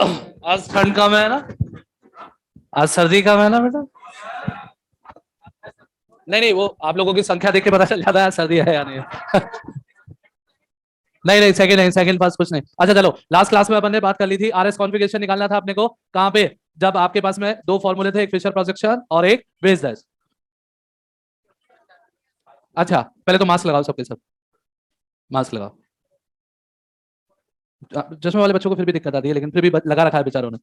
आज ठंड कम है ना, आज सर्दी कम है ना बेटा। नहीं नहीं, वो आप लोगों की संख्या देख के पता चल जाता है सर्दी है या नहीं है। नहीं नहीं, सेकंड नहीं, सेकंड फर्स्ट कुछ नहीं। अच्छा चलो, लास्ट क्लास में अपन ने बात कर ली थी, आरएस कॉन्फ़िगरेशन निकालना था अपने को। कहां पे? जब आपके पास में दो फॉर्मूले थे, एक फिशर प्रोजेक्शन और एक बेस ड्रेस। अच्छा पहले तो मास्क लगाओ सबके सब, मास्क लगाओ। चश्मे वाले बच्चों को फिर भी दिक्कत आती है, लेकिन फिर भी लगा रखा है बेचारों ने।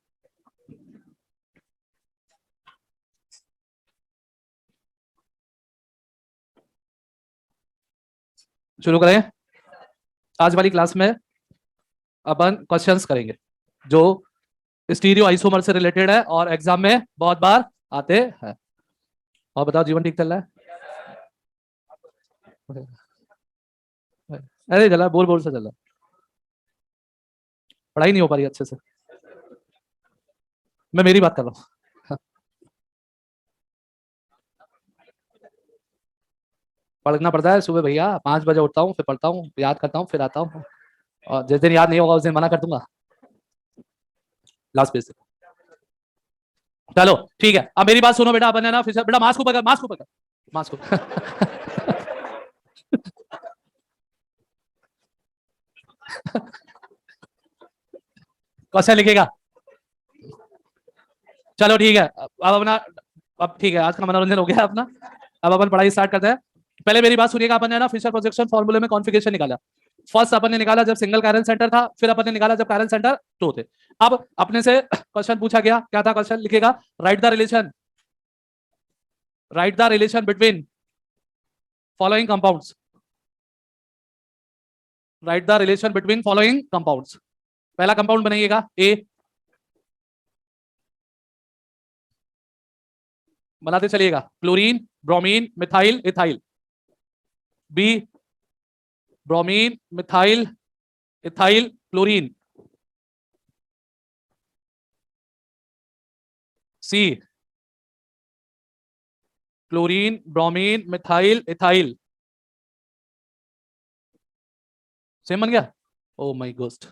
शुरू करें। आज वाली क्लास में अपन क्वेश्चंस करेंगे जो स्टीरियो आइसोमर से रिलेटेड है और एग्जाम में बहुत बार आते हैं। और बताओ, जीवन ठीक चल रहा है? अरे चला, बोल बोल से चल रहा है। पढ़ाई नहीं हो पा रही अच्छे से। मैं मेरी बात कर रहा हूँ। पढ़ना पड़ता है सुबह भैया, 5 बजे उठता हूँ, फिर पढ़ता हूँ, याद करता हूँ, फिर आता हूँ। और जिस दिन याद नहीं होगा उस दिन मना कर दूंगा। लास्ट पेज से। चलो ठीक है, अब मेरी बात सुनो बेटा। अपन है ना, फिर बेटा मास्क ऊपर कर, मास्क ऊपर कर, मास्क ऊपर। क्वेश्चन लिखेगा। चलो ठीक है, अब अपना, अब ठीक है, आज का मनोरंजन हो गया अपना। अब अपन पढ़ाई स्टार्ट करते हैं। पहले मेरी बात सुनिएगा। अपन ने ना फिशर प्रोजेक्शन फॉर्मूले में कॉन्फ़िगरेशन निकाला। फर्स्ट अपन ने निकाला जब सिंगल कायरन सेंटर था, फिर अपन ने निकाला जब कायरन सेंटर दो थे। अब अपने से क्वेश्चन पूछा गया, क्या था क्वेश्चन? लिखेगा, write the relation, write the relation between following compounds, write the relation between following compounds. पहला कंपाउंड बनाइएगा ए, बनाते चलिएगा, chlorine, bromine, methyl, ethyl. B, bromine, methyl, ethyl, chlorine. C, chlorine, bromine, methyl, ethyl. Same बन गया। Oh my ghost,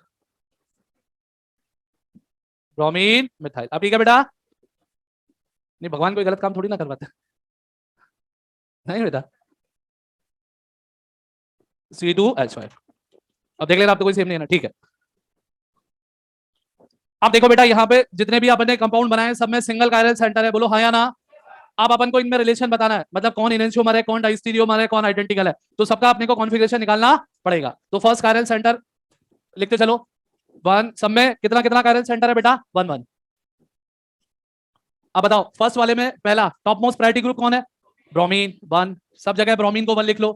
bromine, methyl. अब ठीक है बेटा। नहीं, भगवान कोई गलत काम थोड़ी ना करवाते। नहीं बेटा, C2H5। अब देख लेना, आप तो कोई सेम नहीं है ना, ठीक है। अब देखो बेटा, यहाँ पे जितने भी अपन ने कंपाउंड बनाए सब में सिंगल कायरल सेंटर है, बोलो हाँ या ना। अब अपन को इनमें रिलेशन बताना है, मतलब कौन इनेंशियोमर है, कौन डाइस्टीरियोमर है, कौन आइडेंटिकल है। तो सबका अपने को कॉन्फ़िगरेशन निकालना पड़ेगा। तो फर्स्ट कायरल सेंटर लिखते चलो। वन, सब में कितना कितना कायरल सेंटर है बेटा? One one. अब बताओ, फर्स्ट वाले में पहला टॉप मोस्ट प्रायोरिटी ग्रुप कौन है? Bromine, one. सब जगह ब्रोमीन को वन लिख लो,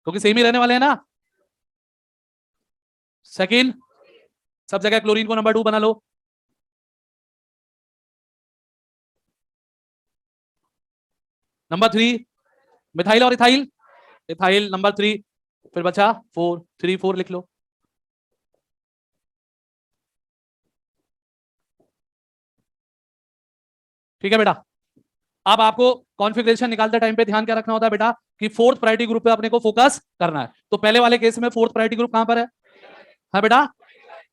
क्योंकि सेम ही रहने वाले हैं ना। सेकंड, सब जगह क्लोरीन को नंबर 2 बना लो। नंबर 3 मिथाइल और इथाइल, इथाइल नंबर 3। फिर बचा 4, 3 4 लिख लो। ठीक है बेटा। अब आपको कॉन्फ़िगरेशन निकालते टाइम पे ध्यान क्या रखना होता है बेटा, कि फोर्थ प्रायोरिटी ग्रुप पे अपने को फोकस करना है। तो पहले वाले केस में फोर्थ प्रायोरिटी ग्रुप कहां पर है? हाँ बेटा,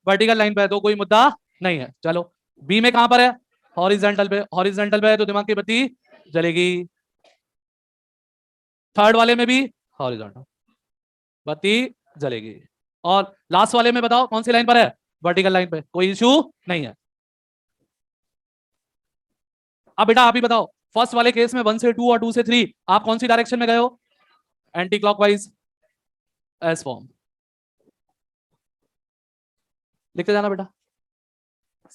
वर्टिकल लाइन पे है, तो कोई मुद्दा नहीं है। चलो, बी में कहां पर है? हॉरिजॉन्टल पे। हॉरिजॉन्टल पे है तो दिमाग की बत्ती जलेगी। थर्ड वाले में भी हॉरिजॉन्टल, बत्ती जलेगी। और लास्ट वाले में बताओ कौन सी लाइन पर है? वर्टिकल लाइन पे, कोई इशू नहीं है। अब बेटा आप ही बताओ, फर्स्ट वाले केस में 1 से 2 और 2 से 3 आप कौन सी डायरेक्शन में गए हो? Anti clockwise, S form. लिखते जाना बेटा।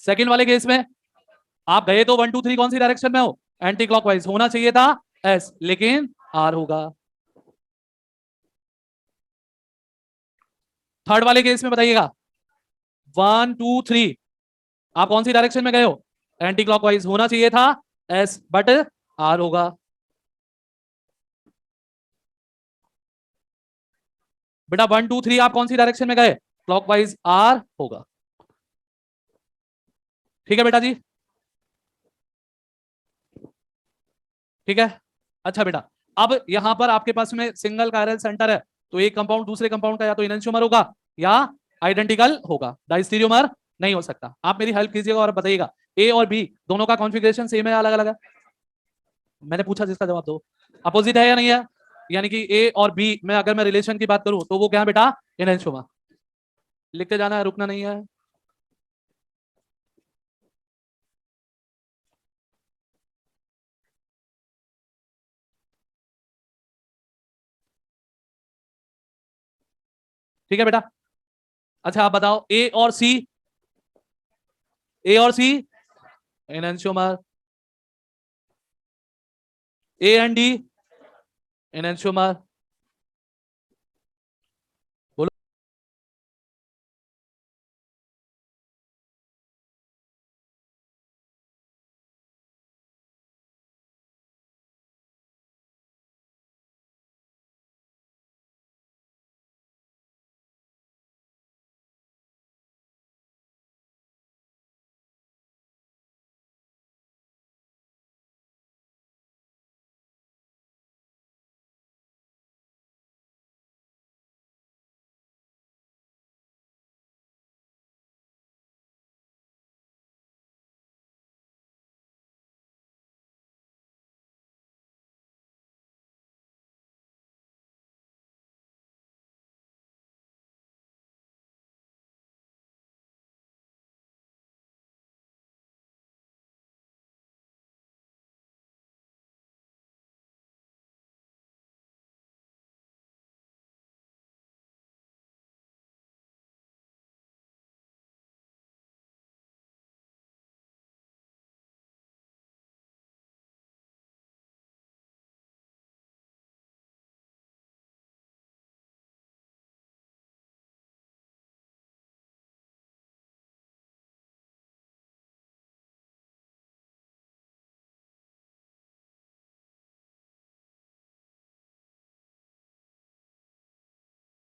सेकंड वाले केस में आप गए तो 1 2 3 कौन सी डायरेक्शन में हो? Anti clockwise. होना चाहिए था एस, लेकिन आर होगा। थर्ड वाले केस में बताइएगा, 1 2 3 आप कौन सी डायरेक्शन में गए हो? Anti clockwise. होना चाहिए था एस, बट आर होगा। बेटा 1 2 3 आप कौन सी डायरेक्शन में गए? क्लॉकवाइज, आर होगा। ठीक है बेटा जी, ठीक है। अच्छा बेटा, अब यहां पर आपके पास में सिंगल कायरल सेंटर है, तो एक कंपाउंड दूसरे कंपाउंड का या तो इनेंशियोमर होगा या आइडेंटिकल होगा, डाइस्टीरियोमर नहीं हो सकता। आप मेरी हेल्प कीजिएगा और बताइएगा ए और बी दोनों का कॉन्फ़िगरेशन सेम है, अलग अलग है? मैंने पूछा, जिसका जवाब दो। अपोजिट है या नहीं है? यानी कि ए और बी में अगर मैं रिलेशन की बात करूं तो वो क्या है बेटा? एनएनशोमा। लिखते जाना है, रुकना नहीं है। ठीक है बेटा। अच्छा आप बताओ ए और सी, ए और सी एनएनशोमर, ए एंड डी एनएनशोमर। बोलो।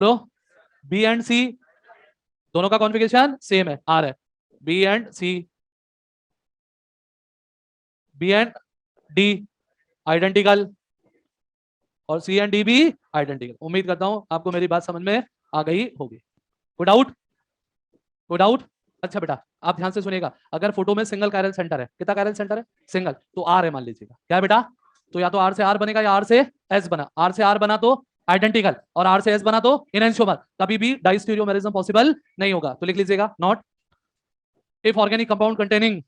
तो बी एंड सी दोनों का कॉन्फ़िगरेशन सेम है, आर है। B and C, B and D identical, और सी एंड डी भी आइडेंटिकल। उम्मीद करता हूं आपको मेरी बात समझ में आ गई होगी। कोई डाउट? कोई डाउट? अच्छा बेटा आप ध्यान से सुनिएगा, अगर फोटो में सिंगल कायरल सेंटर है, कितना कायरल सेंटर है? सिंगल, तो आर है मान लीजिएगा। क्या है बेटा? तो या तो आर से आर बनेगा या आर से एस बना। आर से आर बना तो आइडेंटिकल, और आर से एस बना तो इनएंशियोमर। कभी भी डाइस्टेरियोमेरिज्म पॉसिबल नहीं होगा, तो लिख लीजिएगा not if organic compound containing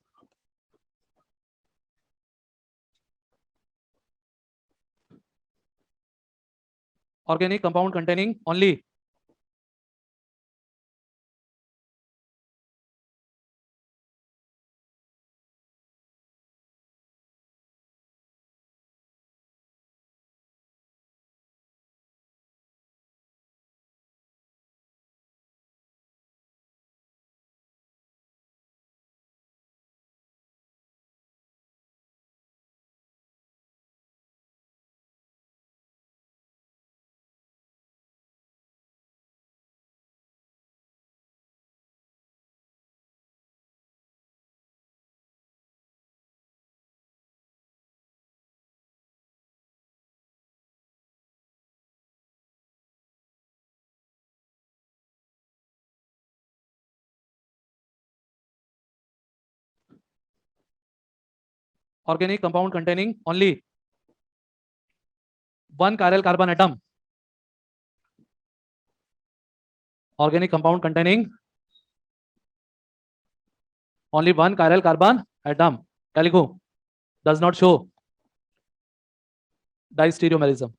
organic compound containing only organic compound containing only one chiral carbon atom, organic compound containing only one chiral carbon atom, क्या लिखूं? does not show distereomerism,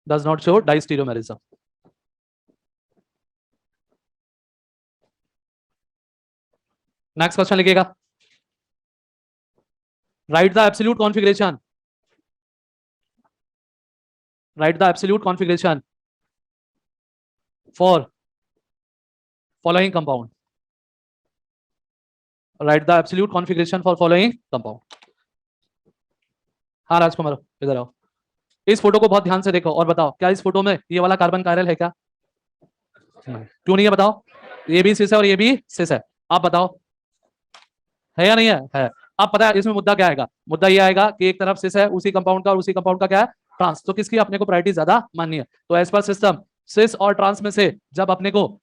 does not show distereomerism। Next question लिखिएगा, write the absolute configuration, write the absolute configuration for following compound, write the absolute configuration for following compound. हाँ राजकुमार इधर आओ, इस photo को बहुत ध्यान से देखो और बताओ क्या इस फोटो में ये वाला कार्बन कायरल है क्या? क्यों नहीं है बताओ? ये भी सिस है और ये भी सिस है, आप बताओ है या नहीं है? है। अब पता है इसमें मुद्दा क्या आएगा? मुद्दा ये आएगा कि एक तरफ सिस है उसी कंपाउंड का, और उसी कंपाउंड का क्या है? ट्रांस। तो किसकी अपने को प्रायोरिटी ज्यादा माननी है? तो एज पर सिस्टम सिस और ट्रांस में से जब अपने को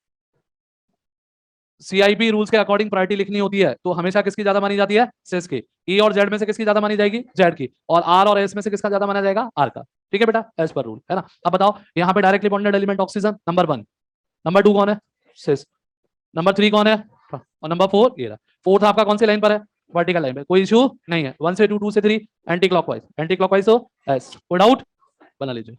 सीआईपी रूल्स के अकॉर्डिंग प्रायोरिटी लिखनी होती है तो हमेशा किसकी ज्यादा मानी जाती है, सेस की। ई और जेड में से किसकी ज्यादा मानी जाएगी, जेड की। और आर और एस में से किसका ज्यादा माना जाएगा, आर का। ठीक है बेटा, एज पर रूल, है ना। अब बताओ यहाँ पे directly bonded element oxygen number 1, number 2 कौन है, सेस, नंबर 3 कौन है, और नंबर 4 ये रहा। फोर्थ आपका कौन सी लाइन पर है, वर्टिकल लाइन पे, कोई इशू नहीं है। 1 से 2, 2 से 3 एंटी क्लॉकवाइज, एंटी क्लॉकवाइज तो एस, कोई डाउट, बना लीजिए।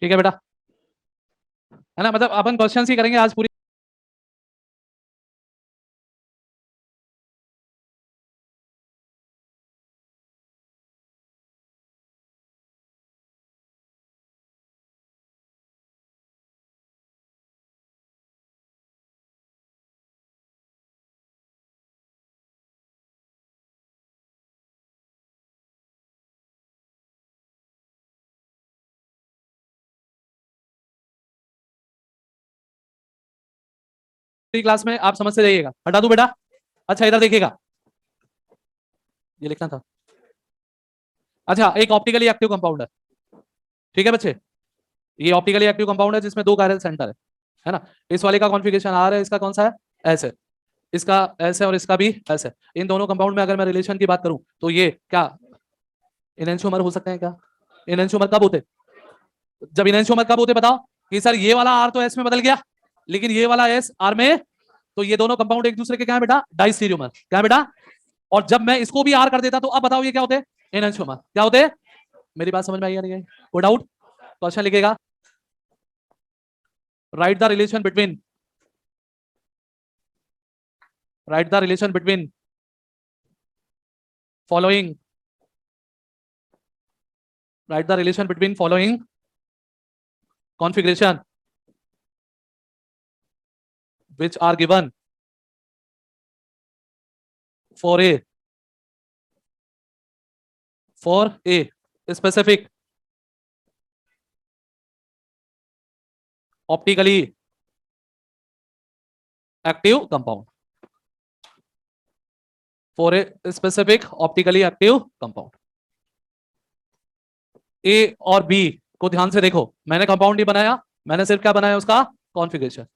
ठीक है बेटा, है ना, मतलब अपन क्वेश्चन ही करेंगे आज पूरी। क्लास में आप समझ से जाइएगा, हटा दू बेटा। अच्छा इधर देखिएगा, ये लिखना था। अच्छा, एक ऑप्टिकली एक्टिव कंपाउंड है, ठीक है बच्चे, ये ऑप्टिकली एक्टिव कंपाउंड है जिसमें 2 कायरल सेंटर है ना। इस वाले का कॉन्फ़िगरेशन आर है, इसका कौन सा है, एस है, इसका एस है और इसका भी एस है। इन दोनों कंपाउंड में अगर मैं रिलेशन की बात करूं तो ये क्या इनएंशियोमर हो सकते हैं क्या, इनएंशियोमर कब होते, जब इनएंशियोमर कब होते बताओ, कि सर ये वाला आर तो एस में बदल गया लेकिन ये वाला एस आर में, तो ये दोनों कंपाउंड एक दूसरे के क्या है बेटा, डाइस्टीरियोमर, क्या है बेटा। और जब मैं इसको भी आर कर देता तो अब बताओ ये क्या होते हैं, एनएंशियोमर, क्या होते हैं। मेरी बात समझ में आई या नहीं आई, कोई डाउट, क्वेश्चन लिखेगा। Write the relation between, right the relation between following, right the relation between following configuration which are given for a, for a specific optically active compound, for a specific optically active compound। ए और B को ध्यान से देखो, मैंने compound नहीं बनाया, मैंने सिर्फ क्या बनाया, उसका कॉन्फ़िगरेशन।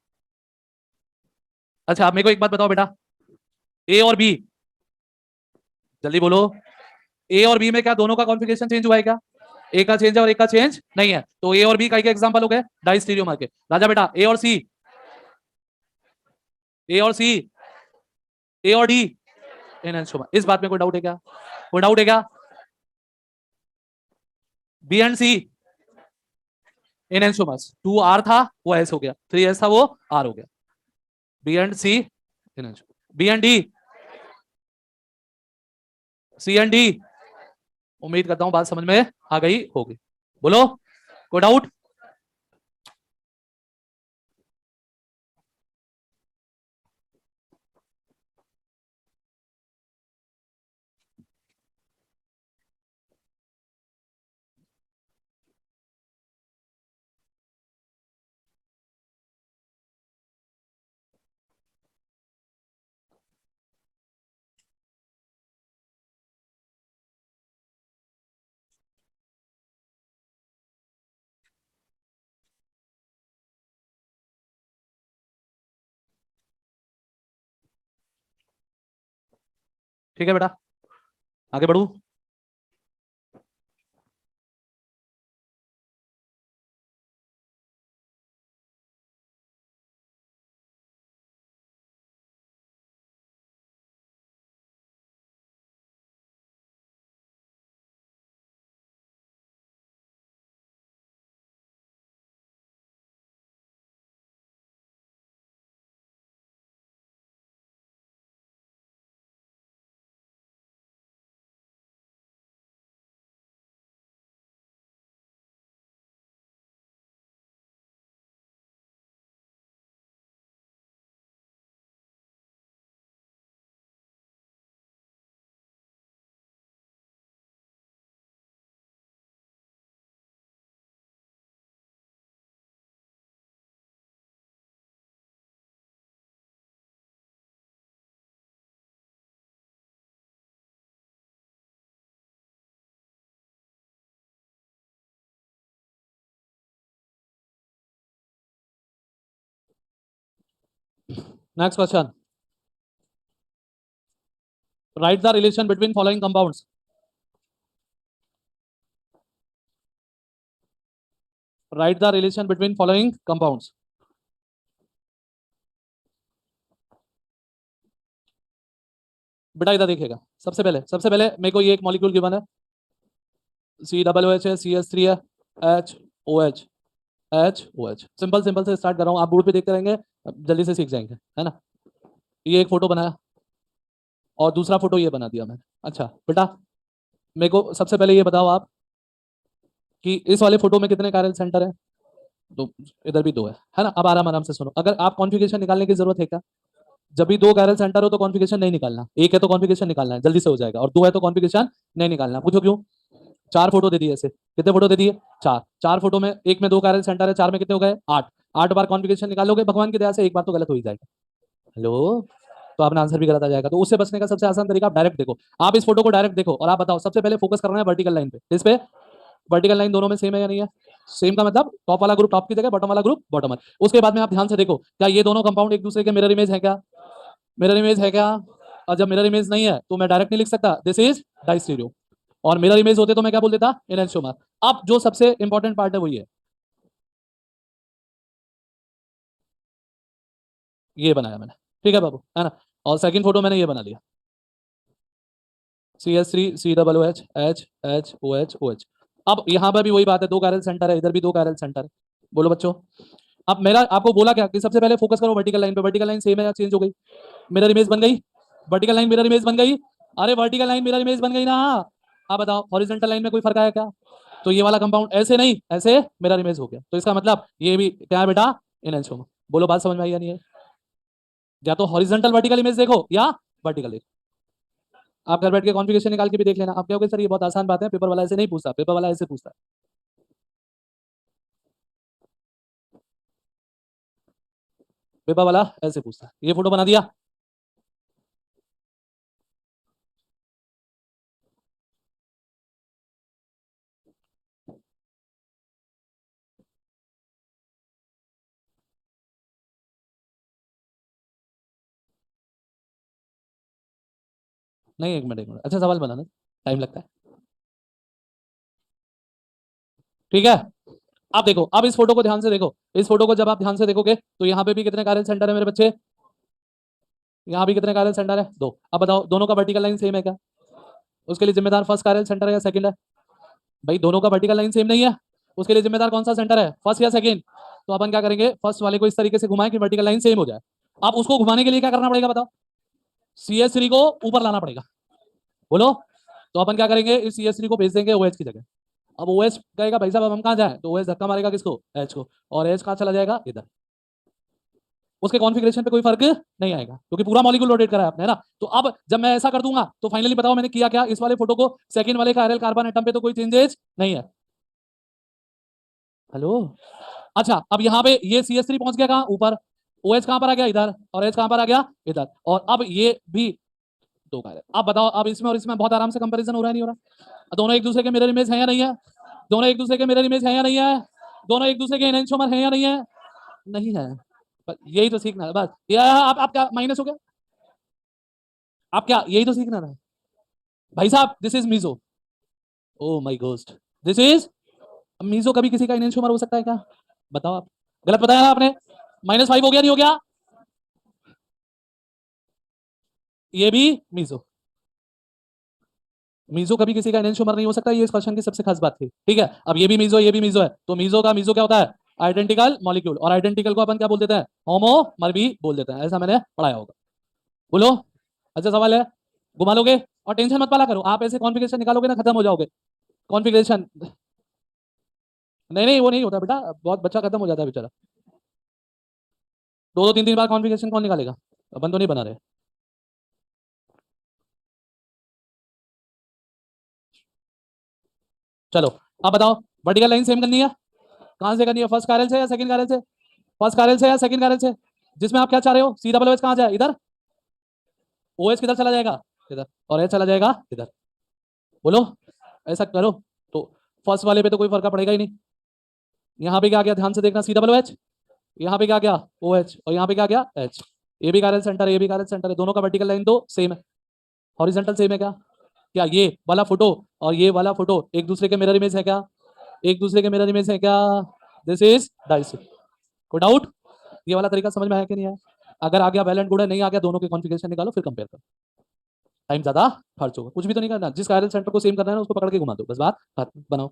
अच्छा आप मेरे को एक बात बताओ बेटा, ए और बी, जल्दी बोलो, ए और बी में क्या दोनों का कॉन्फ़िगरेशन चेंज हुआ है क्या, ए का चेंज है और एक का चेंज नहीं है, तो ए और बी का एग्जांपल हो गए डाइस्टीरियोमर के। राजा बेटा ए और सी, ए और सी, ए और डी एनएंशियोमर, इस बात में कोई डाउट है क्या, कोई डाउट है क्या। बी एंड सी एनएंशियोमर्स, 2 आर था वो एस हो गया, 3 एस था वो आर हो गया। B and C enantiomer, B and D, C and D, उम्मीद करता हूं बात समझ में आ गई होगी, बोलो कोई डाउट। ठीक है बेटा, आगे बढ़ू। Next question, right the relation between following compounds. Write the relation between following compounds. बेटा इधर देखिएगा, सबसे पहले मेरे को ये एक मॉलिक्यूल गिवन है, COOH है, CH3 है, HOH, HOH। सिंपल सिंपल से स्टार्ट कर रहा हूँ, आप बोर्ड पे देखते रहेंगे, जल्दी से सीख जाएंगे, है ना। ये एक फोटो बनाया और दूसरा फोटो ये बना दिया मैंने। अच्छा बेटा, मेरे को सबसे पहले ये बताओ आप कि इस वाले फोटो में कितने कैरल सेंटर है? तो इधर भी दो है ना। अब आराम आराम से सुनो, अगर आप कॉन्फ़िगरेशन निकालने की जरूरत है क्या? जब भी दो कैरल सेंटर हो तो कॉन्फ़िगरेशन नहीं निकालना, एक है तो कॉन्फ़िगरेशन निकालना है, जल्दी से हो जाएगा, और दो है तो कॉन्फ़िगरेशन नहीं निकालना। पूछो क्यों? चार फोटो दे दिए ऐसे, कितने फोटो दे दिए? चार। चार फोटो में एक में दो कैरल सेंटर है, चार में कितने हो गए? आठ। आठ बार कॉन्फ़िगरेशन निकालोगे भगवान की दया से, एक बार तो गलत हो ही जाएगा। हेलो, तो अपना आंसर भी गलत आ जाएगा। तो उससे बचने का सबसे आसान तरीका, आप डायरेक्ट देखो। आप इस फोटो को डायरेक्ट देखो और आप बताओ, सबसे पहले फोकस करना है वर्टिकल लाइन पे। इस पे वर्टिकल लाइन दोनों में सेम है या नहीं है? सेम का मतलब टॉप वाला ग्रुप टॉप की जगह, बॉटम वाला ग्रुप बॉटम है। उसके बाद में आप ध्यान से देखो, क्या ये दोनों कंपाउंड एक दूसरे के मिरर इमेज है क्या? मिरर इमेज है क्या? और जब मिरर इमेज नहीं है तो मैं डायरेक्ट नहीं लिख सकता दिस इज डाइस्टीरियो, और मिरर इमेज होते तो मैं क्या बोल देता? एनेंटियोमर। अब जो सबसे इंपॉर्टेंट पार्ट है वो ये बनाया मैंने, ठीक है बाबू, है ना। और सेकंड फोटो मैंने ये बना लिया, CH3COOH, HHOH। अब यहाँ पर भी वही बात है, दो कैरल सेंटर है, इधर भी दो कैरल सेंटर है। बोलो बच्चों, अब मेरा आपको बोला क्या कि सबसे पहले फोकस करो वर्टिकल लाइन पे। वर्टिकल लाइन सेम है या चेंज हो गई? मिरर इमेज बन गई, वर्टिकल लाइन मिरर इमेज बन गई। अरे वर्टिकल लाइन मिरर इमेज बन गई ना। आप बताओ हॉरिजॉन्टल लाइन में कोई फर्क आया क्या? तो ये वाला कंपाउंड ऐसे नहीं, ऐसे मिरर इमेज हो गया, तो इसका मतलब ये भी क्या है बेटा? एनेंटियोमर। बोलो बात समझ में आई या नहीं है? या तो हॉरिजॉन्टल वर्टिकल इमेज देखो या वर्टिकल देखो। आप घर बैठ के कॉन्फ़िगरेशन निकाल के भी देख लेना। आप कहोगे सर ये बहुत आसान बात है, पेपर वाला ऐसे नहीं पूछता, पेपर वाला ऐसे पूछता है। पेपर वाला ऐसे पूछता है। ये फोटो बना दिया, नहीं एक मिनट एक मिनट, अच्छा सवाल बनाना, टाइम लगता है, ठीक है। अब देखो, अब इस फोटो को ध्यान से देखो, इस फोटो को जब आप ध्यान से देखोगे तो यहाँ पे भी कितने कैरल सेंटर है मेरे बच्चे? यहाँ भी कितने कैरल सेंटर है? दो। अब बताओ दोनों का वर्टिकल लाइन सेम है क्या? उसके लिए जिम्मेदार फर्स्ट कैरल सेंटर है या सेकंड है? भाई दोनों का वर्टिकल लाइन सेम नहीं है, उसके लिए जिम्मेदार कौन सा सेंटर है, फर्स्ट या सेकंड? तो अपन क्या करेंगे, फर्स्ट वाले को इस तरीके से घुमाएं कि वर्टिकल लाइन सेम हो जाए। अब उसको घुमाने के लिए क्या करना पड़ेगा बताओ? CH3 को ऊपर लाना पड़ेगा। बोलो, तो अपन क्या करेंगे, इस CH3 को भेज देंगे OH की जगह। अब OH कहेगा भाई साहब अब हम कहाँ जाए, तो OH धक्का मारेगा किसको? H को, और H कहाँ चला जाएगा? इधर। उसके कॉन्फ़िगरेशन पे कोई फर्क नहीं आएगा क्योंकि पूरा मॉलिक्यूल रोटेट करा है आपने, है ना। तो अब जब मैं ऐसा कर दूंगा तो फाइनली बताओ मैंने किया क्या? इस वाले फोटो को सेकंड वाले कायरल कार्बन एटम पे तो कोई चेंजेस नहीं है। हेलो, अच्छा अब यहाँ पे ये CH3 पहुंच गया कहाँ? ऊपर। OH कहाँ पर आ गया? इधर। और H कहाँ पर आ गया? इधर। और अब ये भी दो कायरल। अब बताओ, अब इसमें और इसमें बहुत आराम से कंपैरिजन हो रहा है नहीं हो रहा? दोनों एक दूसरे के मिरर इमेज है या नहीं है? दोनों एक दूसरे के मिरर इमेज है या नहीं है? दोनों एक दूसरे के एनेंटियोमर है या नहीं है? नहीं है। बस यही तो सीखना है, बस ये आप क्या माइनस हो गया? आप क्या यही तो सीखना था भाई साहब? This is meso. Oh my ghost, this is meso. कभी किसी का इनेंशियोमर हो सकता है क्या? बताओ आप, गलत बताया ना आपने। -5 हो गया नहीं हो गया? ये भी मीजो। मीजो कभी किसी का इनेंशियोमर नहीं हो सकता, ये इस क्वेश्चन की सबसे खास बात थी, ठीक है। अब ये भी मीजो, ये भी मीजो है, तो मीजो का मीजो क्या होता है? आइडेंटिकल मॉलिक्यूल, और आइडेंटिकल को अपन क्या बोल देते हैं? होमोमर भी बोल देते हैं, ऐसा मैंने पढ़ाया होगा। बोलो, अच्छा सवाल है, घुमा लोगे? और टेंशन मत पाला करो, आप ऐसे कॉन्फ़िगरेशन निकालोगे ना खत्म हो जाओगे। कॉन्फ़िगरेशन नहीं नहीं वो नहीं होता बेटा, बहुत बच्चा खत्म हो जाता है बेचारा। दो दो तीन तीन बार कॉन्फ़िगरेशन कौन निकालेगा? अपन तो नहीं बना रहे। चलो, अब बताओ वर्टिकल लाइन सेम करनी है, कहां से करनी है? फर्स्ट कारल से या सेकंड कारल से? फर्स्ट कारल से या सेकंड कारल से? जिसमें आप क्या चाह रहे हो? COOH कहां जाए? इधर। OH किधर चला जाएगा? इधर। और H चला जाएगा इधर। बोलो, ऐसा करो तो फर्स्ट वाले पे तो कोई फर्क पड़ेगा ही नहीं। यहाँ पे क्या आ गया ध्यान से देखना, COOH। यहाँ पे क्या गया? OH। और यहाँ पे क्या गया? H। ए बी का सेंटर है, ए बी का सेंटर है, दोनों का वर्टिकल लाइन तो सेम है, हॉरिजॉन्टल सेम है क्या? क्या ये वाला फोटो और ये वाला फोटो एक दूसरे के मिरर इमेज है क्या? एक दूसरे के मिरर इमेज है क्या? This is dice. कोई डाउट? ये वाला तरीका समझ में आया कि नहीं आया? अगर आ गया वेल एंड गुड है, नहीं आ गया दोनों के कॉन्फ़िगरेशन निकालो फिर कंपेयर करो। टाइम ज्यादा खर्च होगा, कुछ भी तो नहीं करना, जिस आयरन सेंटर को सेम करना है ना उसको पकड़ के घुमा दो, बस बात खत्म, बनाओ।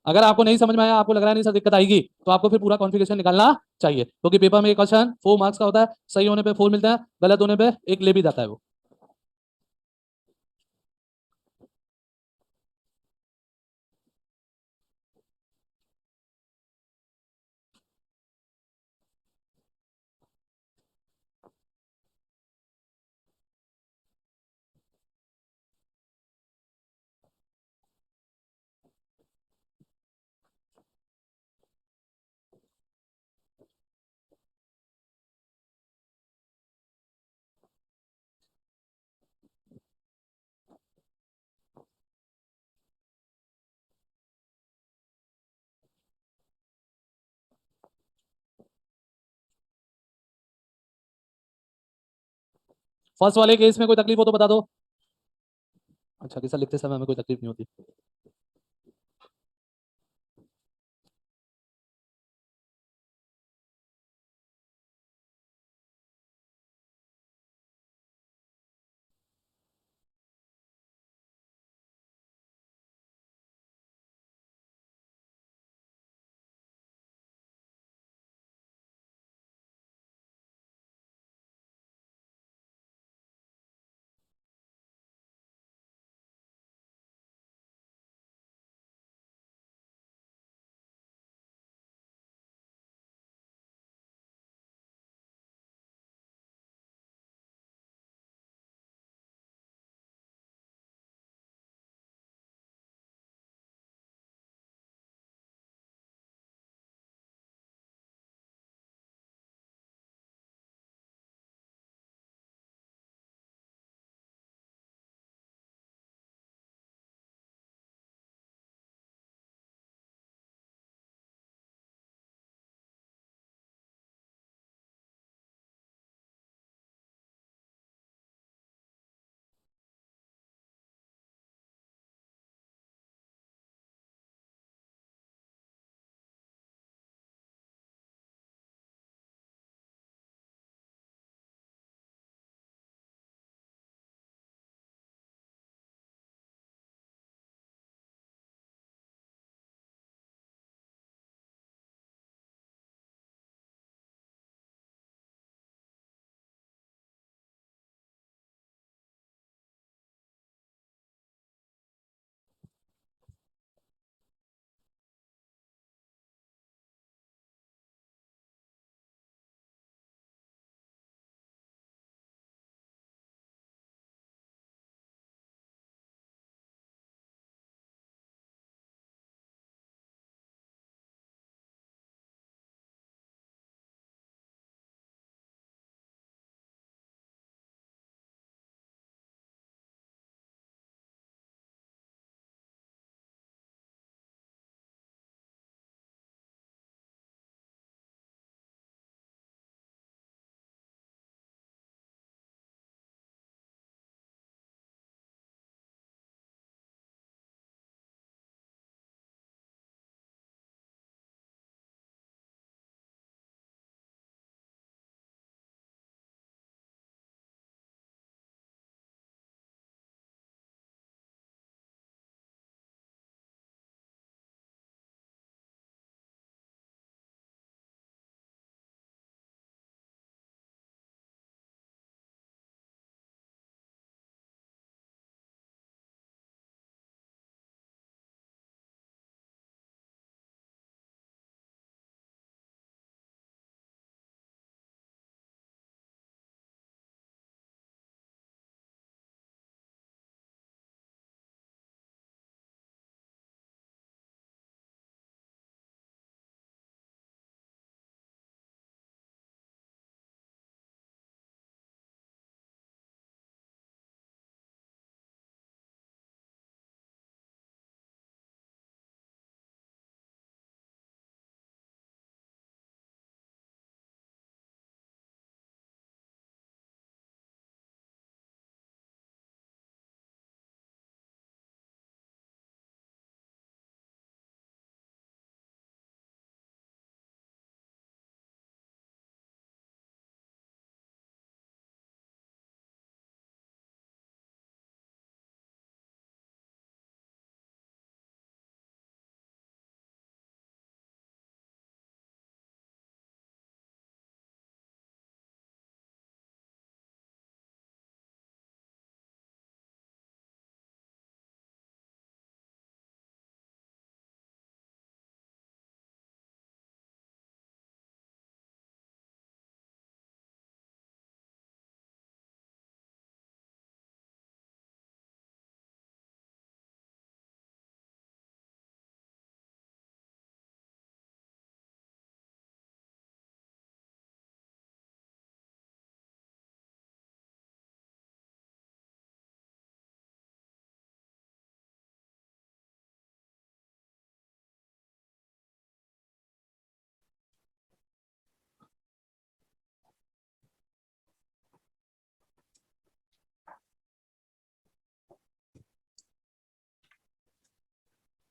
अगर आपको नहीं समझ में आया, आपको लग रहा है नहीं सर दिक्कत आएगी, तो आपको फिर पूरा कॉन्फ़िगरेशन निकालना चाहिए, क्योंकि पेपर में एक क्वेश्चन 4 मार्क्स का होता है, सही होने पे 4 मिलते हैं, गलत होने पे एक ले भी जाता है वो। फर्स्ट वाले केस में कोई तकलीफ हो तो बता दो। अच्छा कि सर लिखते समय हमें कोई तकलीफ नहीं होती।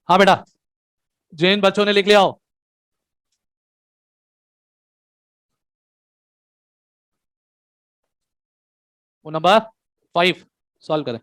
हाँ बेटा, जिन बच्चों ने लिख लिया हो, वो नंबर 5 सॉल्व करें।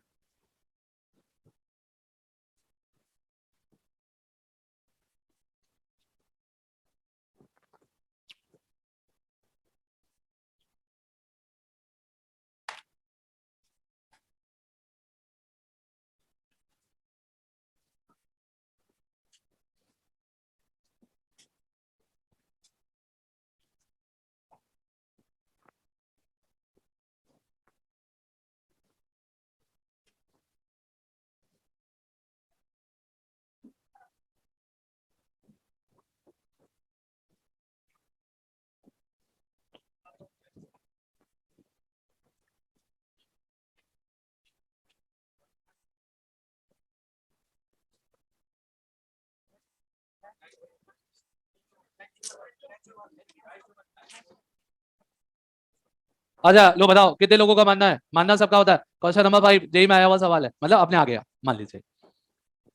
अच्छा लो बताओ, कितने लोगों का मानना है? मानना सबका होता है। क्वेश्चन नंबर 5 जेई में आया हुआ सवाल है, मतलब अपने आ गया, मान लीजिए।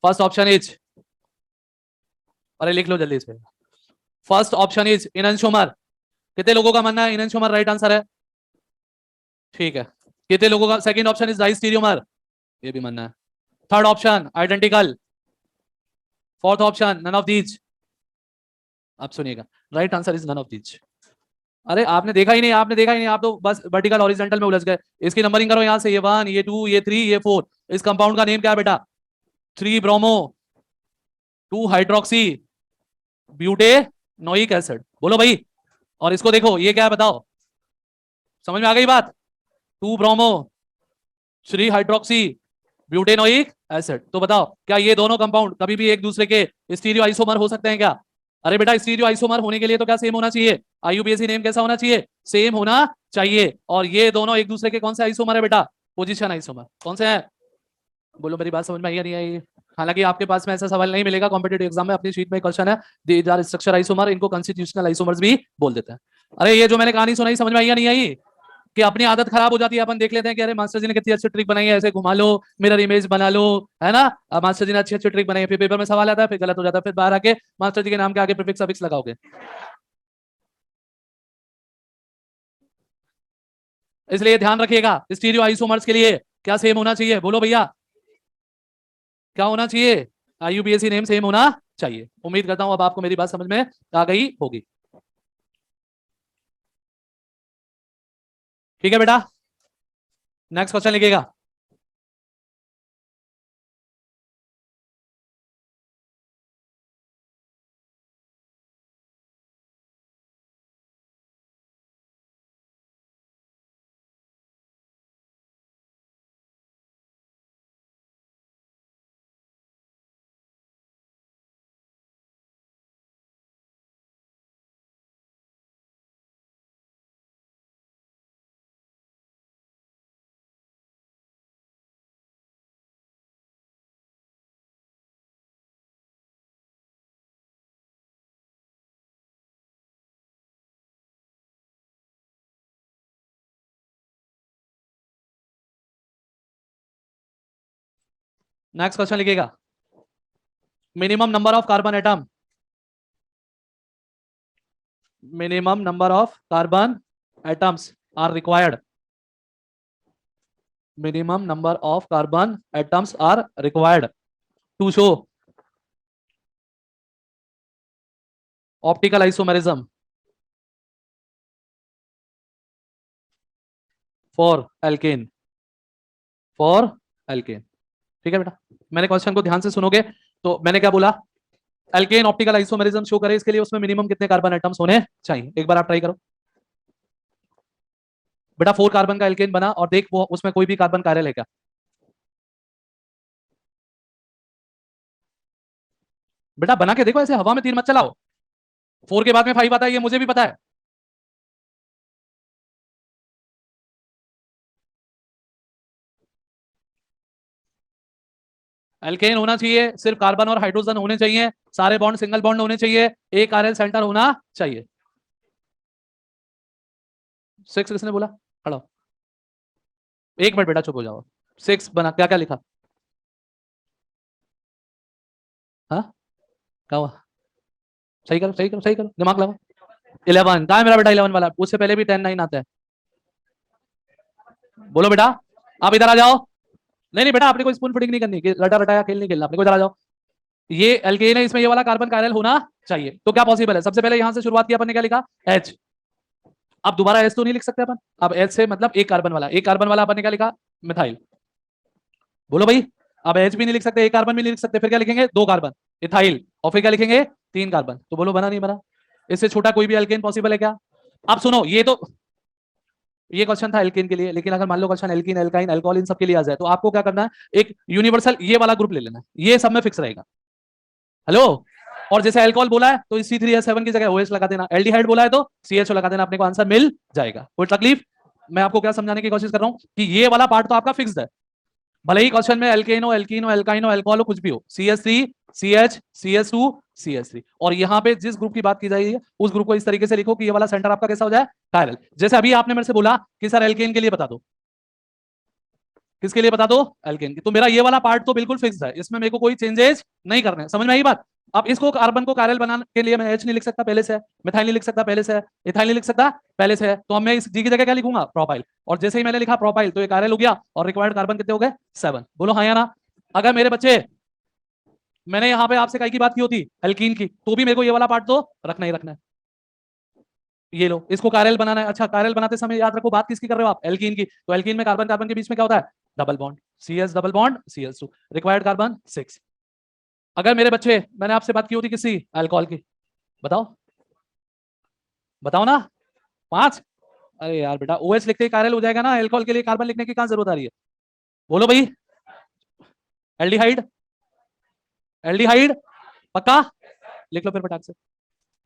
फर्स्ट ऑप्शन इज, अरे लिख लो जल्दी से। First option is enantiomer. कितने लोगों का मानना है इनन शोमर राइट आंसर है? ठीक है। कितने लोगों का second option is diastereomer? ये भी मानना है। Third option identical. Fourth option none of these. अब सुनिएगा, right answer is none of these. अरे आपने देखा ही नहीं, आपने देखा ही नहीं, आप तो बस वर्टिकल हॉरिजॉन्टल में उलझ गए। इसकी नंबरिंग करो यहां से, ये 1 ये 2 ये 3 ये 4। इस कंपाउंड का नेम क्या है बेटा? 3 ब्रोमो 2 हाइड्रोक्सी ब्यूटेनोइक एसिड। बोलो भाई। और इसको देखो, ये क्या है बताओ? समझ में आ गई बात? 2 ब्रोमो 3 हाइड्रोक्सी ब्यूटेनोइक एसिड। तो बताओ, क्या ये दोनों कंपाउंड कभी भी एक दूसरे के स्टीरियो आइसोमर हो सकते हैं क्या? अरे बेटा, स्टीरियो आइसोमर होने के लिए तो क्या सेम होना चाहिए? आईयूपीएसी नेम कैसा होना चाहिए? सेम होना चाहिए। और ये दोनों एक दूसरे के कौन से आइसोमर है बेटा? Position isomer. कौन से हैं? बोलो, मेरी बात समझ में आई या नहीं आई? हालांकि आपके पास में ऐसा सवाल नहीं मिलेगा कॉम्पिटेटिव एग्जाम में। अपनी शीट में क्वेश्चन है, दीज आर स्ट्रक्चर आइसोमर, इनको कॉन्स्टिट्यूशनल आइसोमर्स भी बोल देते हैं। अरे ये जो मैंने कहानी सुनाई, समझ में आई या नहीं आई? कि अपनी आदत खराब हो जाती है, अपन देख लेते हैं कि अरे मास्टर जी ने कितनी अच्छी ट्रिक बनाई है, ऐसे घुमा लो, मिरर इमेज बना लो, है ना? अब मास्टर जी ने अच्छी अच्छी ट्रिक बनाई है, फिर पेपर में सवाल आता है, फिर गलत हो जाता है, फिर बाहर आके मास्टर जी के नाम के आगे प्रीफिक्स अफिक्स लगाओगे। इसलिए ध्यान रखिएगा, स्टीरियो आइसोमर्स के लिए क्या सेम होना चाहिए? बोलो भैया, क्या होना चाहिए? आईयूपीएसी नेम सेम होना चाहिए। उम्मीद करता हूं अब आपको मेरी बात समझ में आ गई होगी। ठीक है बेटा, नेक्स्ट क्वेश्चन लिखिएगा। नेक्स्ट क्वेश्चन लिखिएगा। Minimum number of carbon atom, minimum number of carbon atoms are required, minimum number of carbon atoms are required to show optical isomerism for alkane, for alkane। ठीक है बेटा, मैंने question को ध्यान से सुनोगे तो मैंने क्या बोला? एल्केन ऑप्टिकल आइसोमेरिज्म शो करे, इसके लिए उसमें मिनिमम कितने कार्बन एटम्स होने चाहिए? एक बार आप ट्राई करो बेटा। 4 कार्बन का एल्केन बना और देख वो उसमें कोई भी कार्बन कायरल है क्या? बेटा बना के देखो, ऐसे हवा में तीर मत चलाओ। 4 के बाद में 5 आता है, ये मुझे भी पता है। एल्केन होना चाहिए, सिर्फ कार्बन और हाइड्रोजन होने चाहिए, सारे बॉन्ड सिंगल बॉन्ड होने चाहिए, एक आरएल सेंटर होना चाहिए। 6 किसने बोला? खड़ा हो। एक मिनट बेटा, चुप हो जाओ। 6 बना, क्या क्या लिखा? हाँ, क्या हुआ? सही करो, सही करो, सही करो, दिमाग लगाओ। 11 कहाँ है मेरा बेटा? 11 वाला उससे पहले भी 10 9 आता है। बोलो बेटा, आप इधर आ जाओ। नहीं नहीं बेटा, आपने कोई स्पून फीडिंग नहीं करनी, रटा रटाया खेल नहीं खेलना, अपने को इधर आ जाओ। ये एल्केन है, इसमें ये वाला कार्बन कायरल होना चाहिए, तो क्या पॉसिबल है? सबसे पहले यहां से शुरुआत किया अपन ने, क्या लिखा? H। अब दोबारा H तो नहीं लिख सकते अपन, अब H से मतलब एक कार्बन वाला, एक कार्बन वाला अपन ने क्या लिखा? मिथाइल। बोलो भाई, अब H भी नहीं लिख सकते, एक कार्बन भी नहीं लिख सकते, फिर क्या लिखेंगे? दो कार्बन, इथाइल। और फिर क्या लिखेंगे? तीन कार्बन। तो बोलो बना नहीं बना? इससे छोटा कोई भी एल्केन पॉसिबल है क्या? अब सुनो, ये क्वेश्चन था एल्केन के लिए, लेकिन अगर मान लो क्वेश्चन एल्कीन एल्काइन अल्कोहल इन सब के लिए आ जाए, तो आपको क्या करना है? एक यूनिवर्सल ये वाला ग्रुप ले लेना है, ये सब में फिक्स रहेगा। हेलो। और जैसे अल्कोहल बोला है तो C3H7 की जगह OH लगा देना, एल्डिहाइड बोला है तो CHO लगा देना, अपने को आंसर मिल जाएगा। कोई तकलीफ? मैं आपको क्या समझाने की कोशिश कर रहा हूं कि ये वाला पार्ट तो आपका फिक्स्ड है, भले ही क्वेश्चन में एल्केन हो, एल्कीन हो, एल्काइन हो, अल्कोहल हो, कुछ भी हो, CH3 CH CH2 CH3, और यहाँ पे जिस ग्रुप की बात की जाएगी उस ग्रुप को इस तरीके से लिखो कि ये वाला सेंटर आपका कैसा हो जाए? कायरल। जैसे अभी आपने मेरे से बोला कि सर एल्केन के लिए बता दो, किसके लिए बता दो? एल्केन की। तो मेरा ये वाला पार्ट तो बिल्कुल फिक्स है, इसमें मेरे को कोई चेंजेस नहीं करने, समझ में आई बात? अब इसको कार्बन को कायरल बनाने के लिए मैं H नहीं लिख सकता पहले से है, मिथाइल नहीं लिख सकता पहले से है, इथाइल नहीं लिख सकता पहले से है, तो अब मैं इस G की जगह क्या लिखूंगा? प्रोपाइल। और जैसे ही मैंने लिखा प्रोपाइल तो ये कायरल हो गया, और रिक्वायर्ड कार्बन कितने हो गए? 7। बोलो हाँ या ना? अगर मेरे बच्चे, मैंने यहाँ पे आपसे कई की बात की होती एल्कीन की, तो भी मेरे को ये वाला पार्ट तो रखना ही रखना है। ये लो, इसको कायरल बनाना है। अच्छा, कायरल बनाते समय याद रखो बात किसकी कर रहे हो आप? एल्कीन की। तो एल्कीन में कार्बन कार्बन के बीच में क्या होता है? Double bond, CS double bond CH2, required carbon 6। अगर मेरे बच्चे, मैंने आपसे बात की होती किसी अल्कोहल की, बताओ, बताओ ना? 5। अरे यार बेटा, OH लिखते ही कायरल हो जाएगा ना, अल्कोहल के लिए कार्बन लिखने की कहां जरूरत आ रही है? बोलो भाई। एल्डिहाइड, एल्डिहाइड पक्का? लिख लो फिर फटाक से।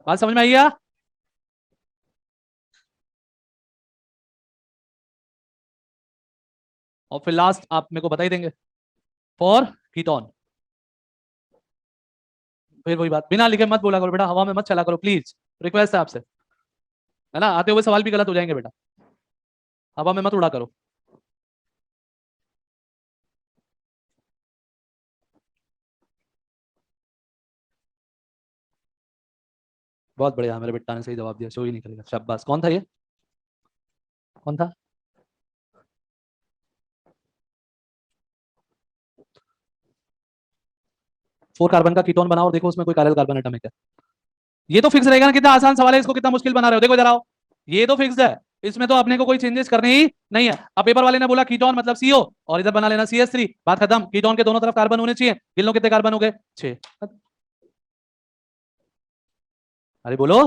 बात समझ में आई है? और फिर लास्ट आप मेरे को बता ही देंगे, फॉर कीटोन। फिर वही बात, बिना लिखे मत बोला करो बेटा, हवा में मत चला करो प्लीज, रिक्वेस्ट है आपसे, है ना? आते हुए सवाल भी गलत हो जाएंगे बेटा, हवा में मत उड़ा करो। बहुत बढ़िया, मेरे बेटा ने सही जवाब दिया, शो ही निकलेगा, शाबाश। कौन था ये? कौन था? फोर कार्बन का कीटोन बनाओ और देखो उसमें कोई कायरल कार्बन एटम है क्या? ये तो फिक्स रहेगा ना, कितना आसान सवाल है, इसको कितना मुश्किल बना रहे हो? देखो जरा, ये तो फिक्स है, इसमें तो अपने को कोई चेंजेस करने ही नहीं है। अब पेपर वाले ने बोला कीटोन मतलब CO, और इधर बना लेना CH3, बात खत्म। कीटोन के दोनों तरफ कार्बन होने चाहिए, गिन लो कितने कार्बन हो गए? 6। अरे बोलो।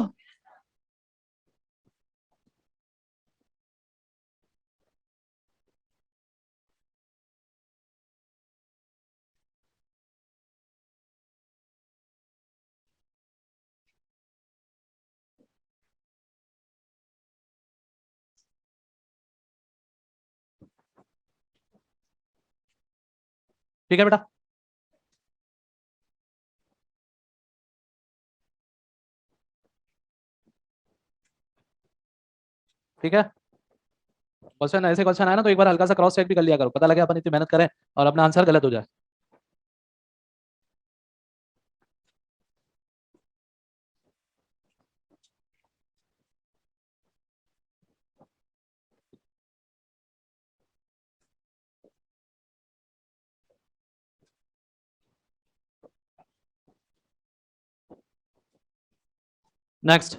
ठीक है बेटा। ठीक है, क्वेश्चन ऐसे क्वेश्चन आए ना तो एक बार हल्का सा क्रॉस चेक भी कर लिया करो, पता लगे अपन इतनी मेहनत करें और अपना आंसर गलत हो जाए। नेक्स्ट।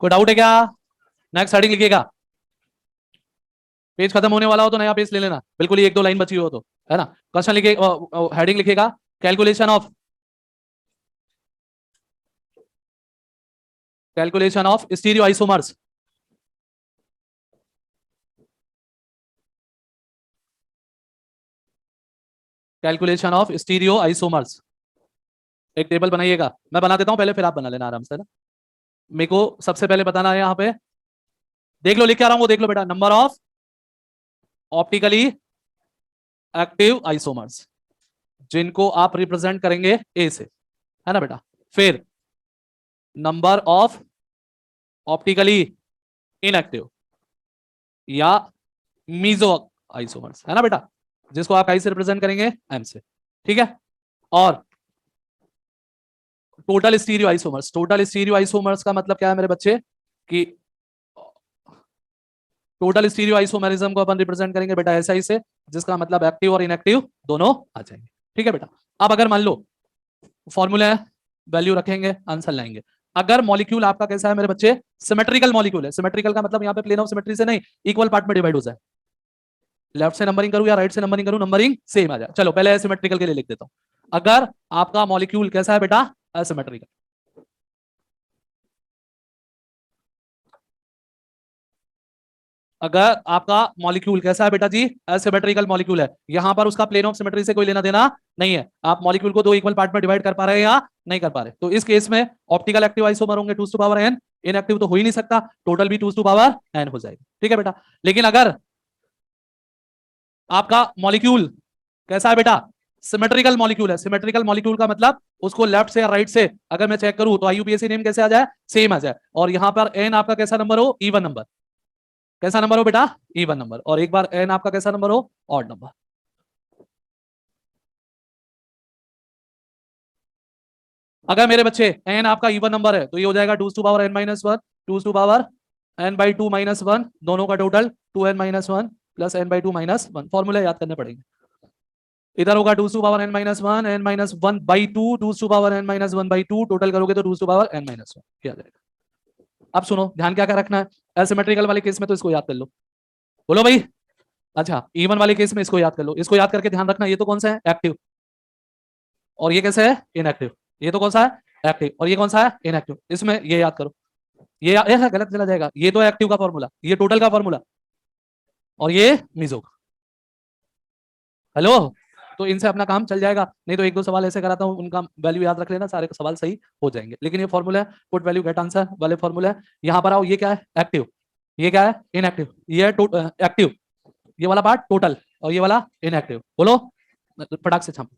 कोई डाउट है क्या? नेक्स्ट हेडिंग लिखिएगा। पेज खत्म होने वाला हो तो नया पेज ले लेना, बिल्कुल ही एक दो लाइन बची हो तो, है ना। क्वेश्चन लिखिए, हेडिंग लिखिएगा, calculation of stereo isomers. Calculation of stereo isomers. एक टेबल बनाइएगा, मैं बना देता हूं पहले, फिर आप बना लेना आराम से ना। मेरे को सबसे पहले बताना है यहाँ पे, देख लो लिख के आ रहा हूं, वो देख लो बेटा, number of optically active isomers, जिनको आप रिप्रेजेंट करेंगे ए से, है ना बेटा। फिर नंबर ऑफ ऑप्टिकली इनएक्टिव या मीजो आइसोमर्स, है ना बेटा, जिसको आप आई से रिप्रेजेंट करेंगे एम से, ठीक है। और total stereo isomers, total stereo isomers का मतलब क्या है मेरे बच्चे, कि टोटल स्टीरियो आइसोमेरिज्म को अपन रिप्रेजेंट करेंगे बेटा एसआई से, जिसका मतलब एक्टिव और इनएक्टिव दोनों आ जाएंगे, ठीक है बेटा। अब अगर मान लो फॉर्मूला है, वैल्यू रखेंगे, आंसर लाएंगे। अगर मॉलिक्यूल आपका कैसा है मेरे बच्चे, सिमेट्रिकल मॉलिक्यूल है, सिमेट्रिकल का मतलब यहाँ पे प्लेन ऑफ सिमेट्री से नहीं, इक्वल पार्ट में डिवाइड हो जाए, लेफ्ट से नंबरिंग करूं या राइट से नंबरिंग करूं, नंबरिंग सेम आ जाए। चलो पहले एसिमेट्रिकल के लिए लिख देता हूं। अगर आपका मॉलिक्यूल कैसा है बेटा, एसिमेट्रिकल, अगर आपका मॉलिक्यूल कैसा है बेटा जी, एसिमेट्रिकल मॉलिक्यूल है, यहां पर उसका प्लेन ऑफ सिमेट्री से कोई लेना देना नहीं है, आप मॉलिक्यूल को दो इक्वल पार्ट में डिवाइड कर पा रहे हैं या नहीं कर पा रहे, तो इस केस में ऑप्टिकल एक्टिव आइसोमर होंगे 2 टू पावर n, इनएक्टिव तो हो ही नहीं सकता, टोटल भी 2 टू पावर n हो जाएगी, ठीक है बेटा। लेकिन अगर आपका मॉलिक्यूल कैसा है बेटा, सिमेट्रिकल मॉलिक्यूल है, सिमेट्रिकल मॉलिक्यूल का मतलब उसको लेफ्ट से या राइट से अगर मैं चेक करूं तो आईयूपीएसी नेम कैसे आ जाए, सेम आ जाए, और यहां पर n आपका कैसा नंबर हो, इवन नंबर, कैसा नंबर हो बेटा, इवन नंबर, और एक बार n आपका कैसा नंबर हो, ऑड नंबर। अगर मेरे बच्चे n आपका इवन नंबर है तो ये हो जाएगा 2 to power n minus one, 2 to power n by two minus one, दोनों का total 2n minus one plus n by two minus one, formula याद करने पड़ेंगे। इधर होगा 2 to power n minus one, n minus one by two, 2 to power n minus one by two, total करोगे तो 2 to power n minus one किया जाएगा। अब सुनो ध्यान क्या क्या रखना है, एसिमेट्रिकल वाले केस में तो इसको याद कर लो, बोलो भाई। अच्छा इवन वाले केस में इसको याद कर लो, इसको याद करके ध्यान रखना, ये तो कौन सा है, एक्टिव, और ये कैसे है, इनएक्टिव, ये तो कौन सा है, एक्टिव, और ये कौन सा है, इनएक्टिव, इसमें ये याद करो, ये गलत चला जाएगा, ये तो एक्टिव का फॉर्मूला, ये टोटल का फॉर्मूला, और ये मीजो का, हेलो। तो इनसे अपना काम चल जाएगा, नहीं तो एक दो सवाल ऐसे कराता हूँ, उनका वैल्यू याद रख लेना, सारे सवाल सही हो जाएंगे। लेकिन ये फॉर्मूला है पुट वैल्यू गेट आंसर वाले फॉर्मूला है, यहाँ पर आओ, ये क्या है, एक्टिव, ये क्या है, इनएक्टिव, ये है एक्टिव, ये वाला पार्ट टोटल, और ये वाला इनएक्टिव, बोलो फटाक से छाप।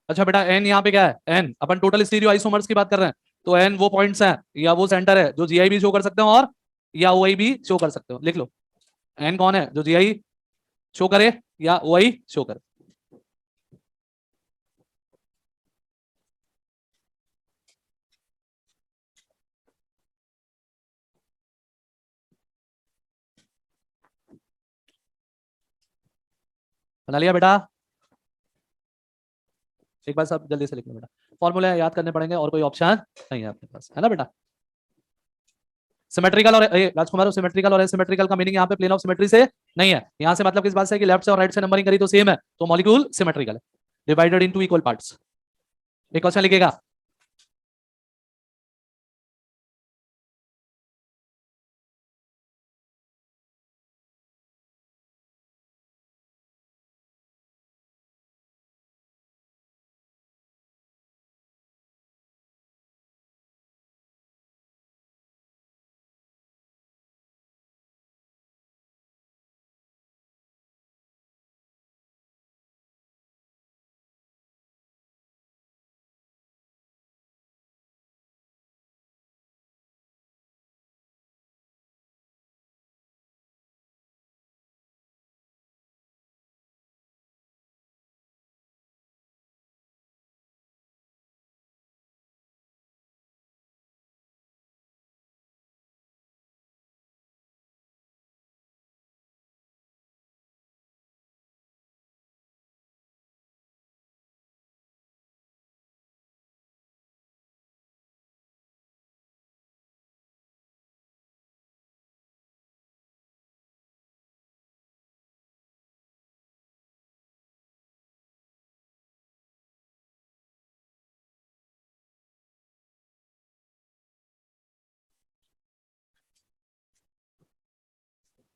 अच्छा बेटा एन यहाँ पे क्या है, एन अपन टोटल स्टीरियो आइसोमर्स की बात कर रहे हैं, तो एन वो पॉइंट्स हैं या वो सेंटर है जो जीआई भी शो कर सकते हो और या ओआई भी शो कर सकते हो, लिख लो। एन कौन है जो जीआई शो करे या ओआई शो करे, बना लिया बेटा? एक बार सब जल्दी से लिखना बेटा, फॉर्मूले याद करने पड़ेंगे और कोई ऑप्शन नहीं है आपके पास, है ना बेटा? सिमेट्रिकल और राजकुमार सिमेट्रिकल और एसिमेट्रिकल का मीनिंग यहाँ पे प्लेन ऑफ सिमेट्री से नहीं है। यहाँ से मतलब किस बात से कि लेफ्ट से और राइट से नंबरिंग करी तो सेम है, तो मॉलिक्यूल सिमेट्रिकल है, डिवाइडेड इनटू इक्वल पार्ट्स। एक क्वेश्चन लिखेगा,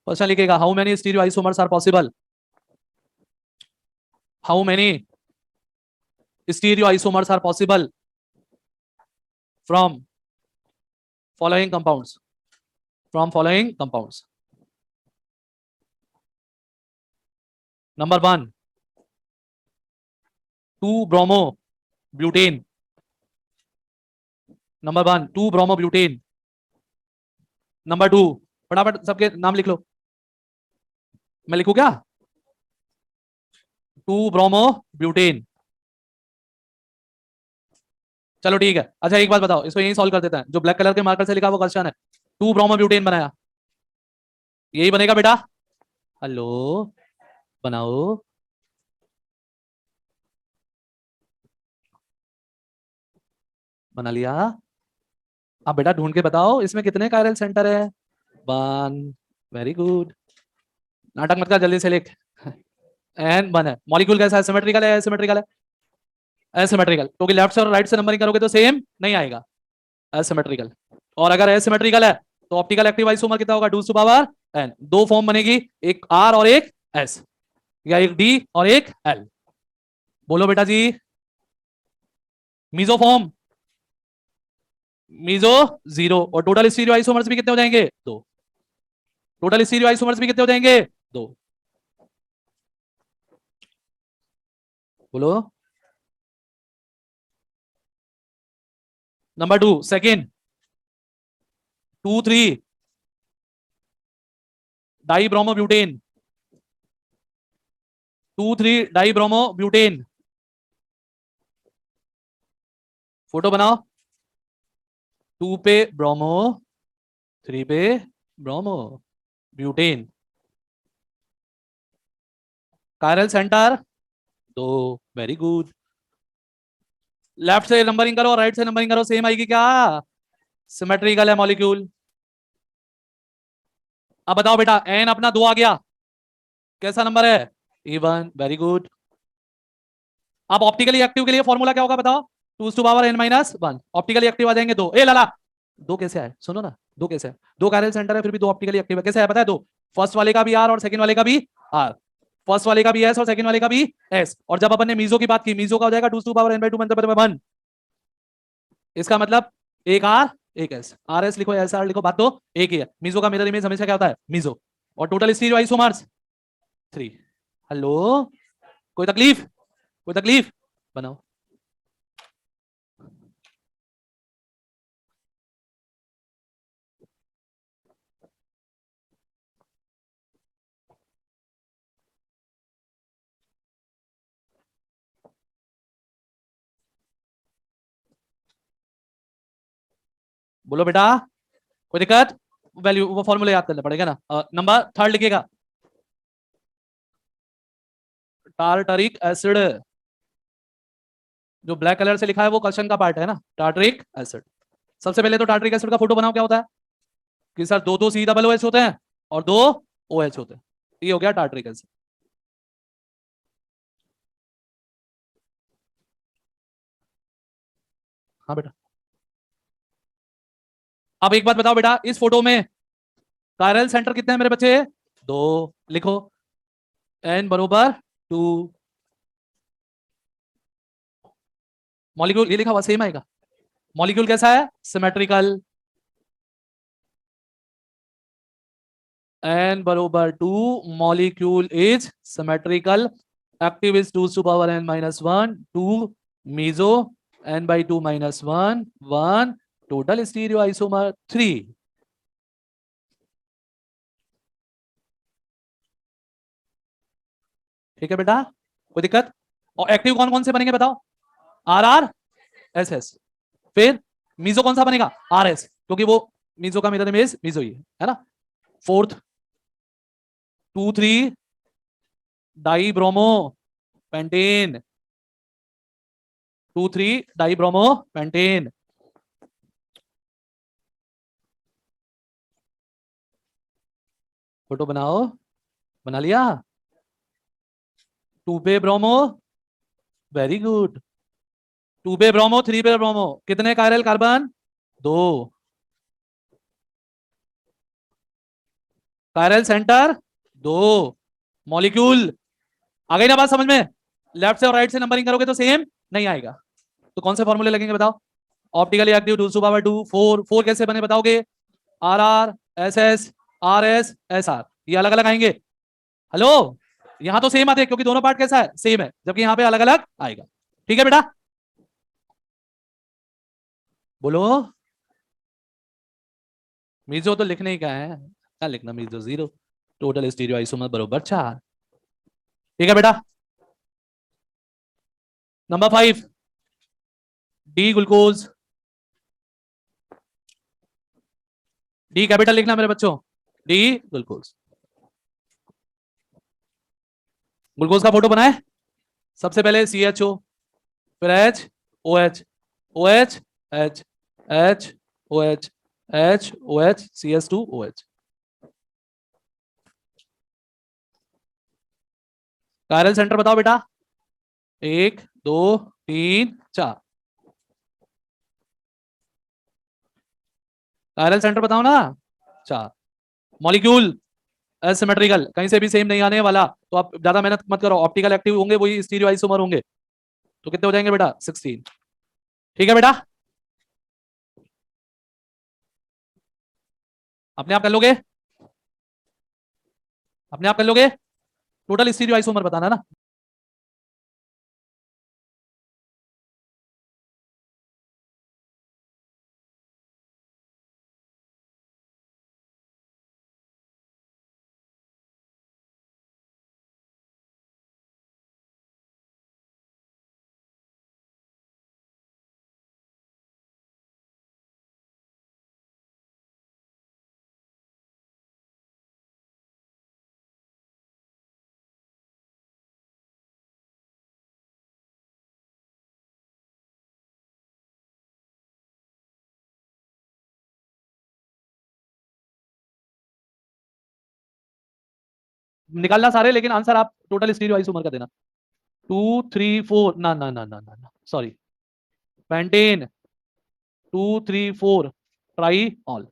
क्वेश्चन लिखेगा, how many stereoisomers are possible? How many stereoisomers are possible from following compounds? From following compounds. Number 1, 2-bromo-butane. Number 1, 2-bromo-butane. Number 2, फटाफट सबके नाम लिख लो, मैं लिखूं क्या? 2-bromo-butane। चलो ठीक है, अच्छा एक बात बताओ, इसको यही सॉल्व कर देते हैं, जो ब्लैक कलर के मार्कर से लिखा वो क्वेश्चन है, 2-bromo-butane बनाया, यही बनेगा बेटा? हेलो, बनाओ। बना लिया? अब बेटा ढूंढ के बताओ इसमें कितने कायरल सेंटर है? 1, वेरी गुड, नाटक मत कर, जल्दी से लिख। एन 1 है, मॉलिक्यूल कैसा है? सिमेट्रिकल है एसिमेट्रिकल है? एसिमेट्रिकल, क्योंकि लेफ्ट से और राइट से नंबरिंग करोगे तो सेम नहीं आएगा, एसिमेट्रिकल। और अगर एसिमेट्रिकल है तो ऑप्टिकल एक्टिव आइसोमर कितना होगा? 2 टू पावर n, दो फॉर्म बनेगी, एक R और एक S, या एक D और एक L। बोलो बेटा जी। मीजोफॉर्म, मीजो 0, और टोटल स्टीरियो आइसोमर्स भी कितने हो जाएंगे? 2। टोटल स्टीरियो आइसोमर्स भी कितने हो जाएंगे? 2। बोलो। Number 2, second, 2,3 die bromo butane, 2,3 die bromo butane. Photo बनाओ, 2 पे ब्रोमो, 3 पे bromo, butane. Chiral centre 2, very good. Left से नंबरिंग करो, राइट से नंबरिंग करो, सेम आएगी क्या? सिमेट्रिकल है मॉलिक्यूल। अब बताओ बेटा, एन अपना 2 आ गया, कैसा नंबर है? E1, very good. अब ऑप्टिकली एक्टिव के लिए फॉर्मूला क्या होगा बताओ? 2 to power n-1, optically active आ जाएंगे 2। ए लाला, 2 कैसे आए? सुनो ना, 2 कैसे है? 2 कायरल सेंटर है फिर भी 2 ऑप्टिकली एक्टिव है, कैसे है पता है? 2, फर्स्ट वाले का भी R और सेकंड वाले का भी R, फर्स्ट वाले का भी S और सेकंड वाले का भी S, और जब अपन ने मीजो की बात की, मीजो का हो जाएगा 2 टू पावर n/2 मतलब 1, इसका मतलब एक R एक S, RS लिखो SR लिखो, बात तो एक ही है। मीजो का मिरर इमेज हमेशा क्या होता है? मीजो। और टोटल स्टीरियो आइसोमर्स 3। हेलो, कोई तकलीफ? कोई तकलीफ? बनाओ। बोलो बेटा, कोई दिक्कत? वैल्यू वो फॉर्मूला याद करना पड़ेगा ना। नंबर 3 लिखिएगा, टार्टरिक एसिड। जो ब्लैक कलर से लिखा है वो क्वेश्चन का पार्ट है ना, टार्टरिक एसिड। सबसे पहले तो टार्टरिक एसिड का फोटो बनाओ, क्या होता है कि सर दो दो सी डबल ओ एच होते हैं और दो ओ एच होते हैं, ये हो गया टार्टरिक एसिड। हाँ बेटा, अब एक बात बताओ बेटा, इस फोटो में कायरल सेंटर कितने हैं मेरे बच्चे? दो। लिखो एन बरोबर 2। मॉलिक्यूल ये लिखा हुआ सेम आएगा। मॉलिक्यूल कैसा है? सिमेट्रिकल। n बरोबर 2, molecule is symmetrical, active is 2 to power n minus 1, 2 meso, n by 2 minus 1, 1 total stereo isomer 3। ठीक है बेटा, कोई दिक्कत? और एक्टिव कौन कौन से बनेंगे बताओ? R R S S. फिर मीजो कौन सा बनेगा? आर एस, क्योंकि वो मीजो का मिडल नेम इज मीजो ही है ना। Fourth 2 3 di bromo pentane, 2 3 di bromo pentane. Photo बनाओ, बना लिया? 2 पे ब्रोमो, वेरी गुड। 2 पे ब्रोमो 3 पे ब्रोमो, कितने कायरल कार्बन? दो। कायरल सेंटर दो। मॉलिक्यूल, आ गई ना बात समझ में? लेफ्ट से और राइट से नंबरिंग करोगे तो सेम नहीं आएगा, तो कौन से फॉर्मूले लगेंगे बताओ? ऑप्टिकली एक्टिव 2 टू 4, 4 कैसे बने बताओगे? R R S S R S S R, ये अलग अलग आएंगे। हेलो, यहां तो सेम आते हैं क्योंकि दोनों पार्ट कैसा है? सेम है, जबकि यहां पे अलग अलग आएगा। ठीक है बेटा, बोलो। मीजो तो लिखने ही का है, क्या लिखना? मीजो 0, टोटल स्टीरियो आइसोमर बरोबर 4। ठीक है बेटा, number 5 D glucose. D capital लिखना मेरे बच्चों, डी ग्लूकोज। ग्लूकोज का फोटो बनाए, सबसे पहले सी एच ओ, फिर H O H, O H H, H O H, H O H, C S two O H. Chiral centre बताओ बेटा, 1 2 3 4। कायरल सेंटर बताओ ना, 4। मॉलिक्यूल एसिमेट्रिकल, कहीं से भी सेम नहीं आने वाला, तो आप ज्यादा मेहनत मत करो, ऑप्टिकल एक्टिव होंगे वही स्टीरियो आइसोमर होंगे, तो कितने हो जाएंगे बेटा? 16। ठीक है बेटा, अपने आप कर लोगे, अपने आप कर लोगे। टोटल स्टीरियो आइसोमर बताना ना। निकालना सारे, लेकिन आंसर आप टोटल स्टीरियो आइसोमर का देना। 2 3 4, ना ना ना ना ना, sorry, pentane 2 3 4 try all.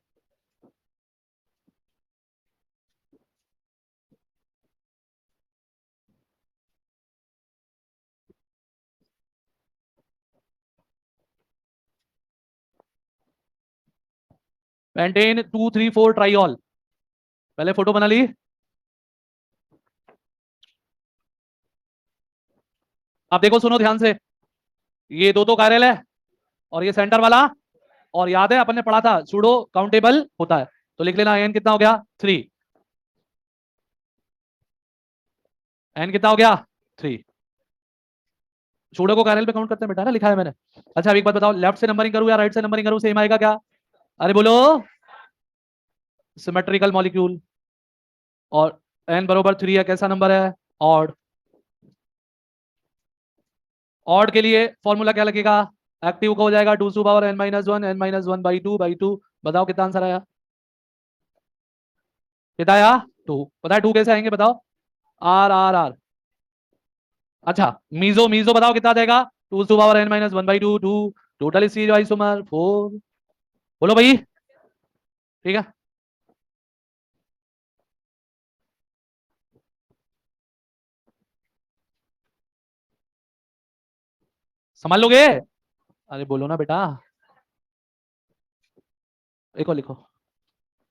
Pentane 2 3 4 try all, पहले फोटो बना ली। अब देखो सुनो ध्यान से, ये दो तो कायरल है और ये सेंटर वाला, और याद है अपन ने पढ़ा था सूडो काउंटेबल होता है, तो लिख लेना एन कितना हो गया? 3। एन कितना हो गया? 3। सूडो को कायरल पे काउंट करते हैं बेटा ना, लिखा है मैंने। अच्छा अब एक बात बताओ, लेफ्ट से नंबरिंग करूं या राइट से नंबरिंग करूं, सेम आएगा क्या? अरे बोलो। सिमेट्रिकल मॉलिक्यूल, और एन बरोबर 3 है, कैसा नंबर है? ऑड। ऑड के लिए फॉर्मूला क्या लगेगा, एक्टिव का हो जाएगा 2 टू पावर n-1 n-1/2 बताओ कितना आंसर आया, कितना आया 2, पता है 2 कैसे आएंगे बताओ, आर आर आर। अच्छा मीजो मीजो बताओ कितना देगा, 2 to power n-1/2 2 total series isomer 4, बोलो भाई। ठीक है समझ लोगे, अरे बोलो ना बेटा, एक और लिखो,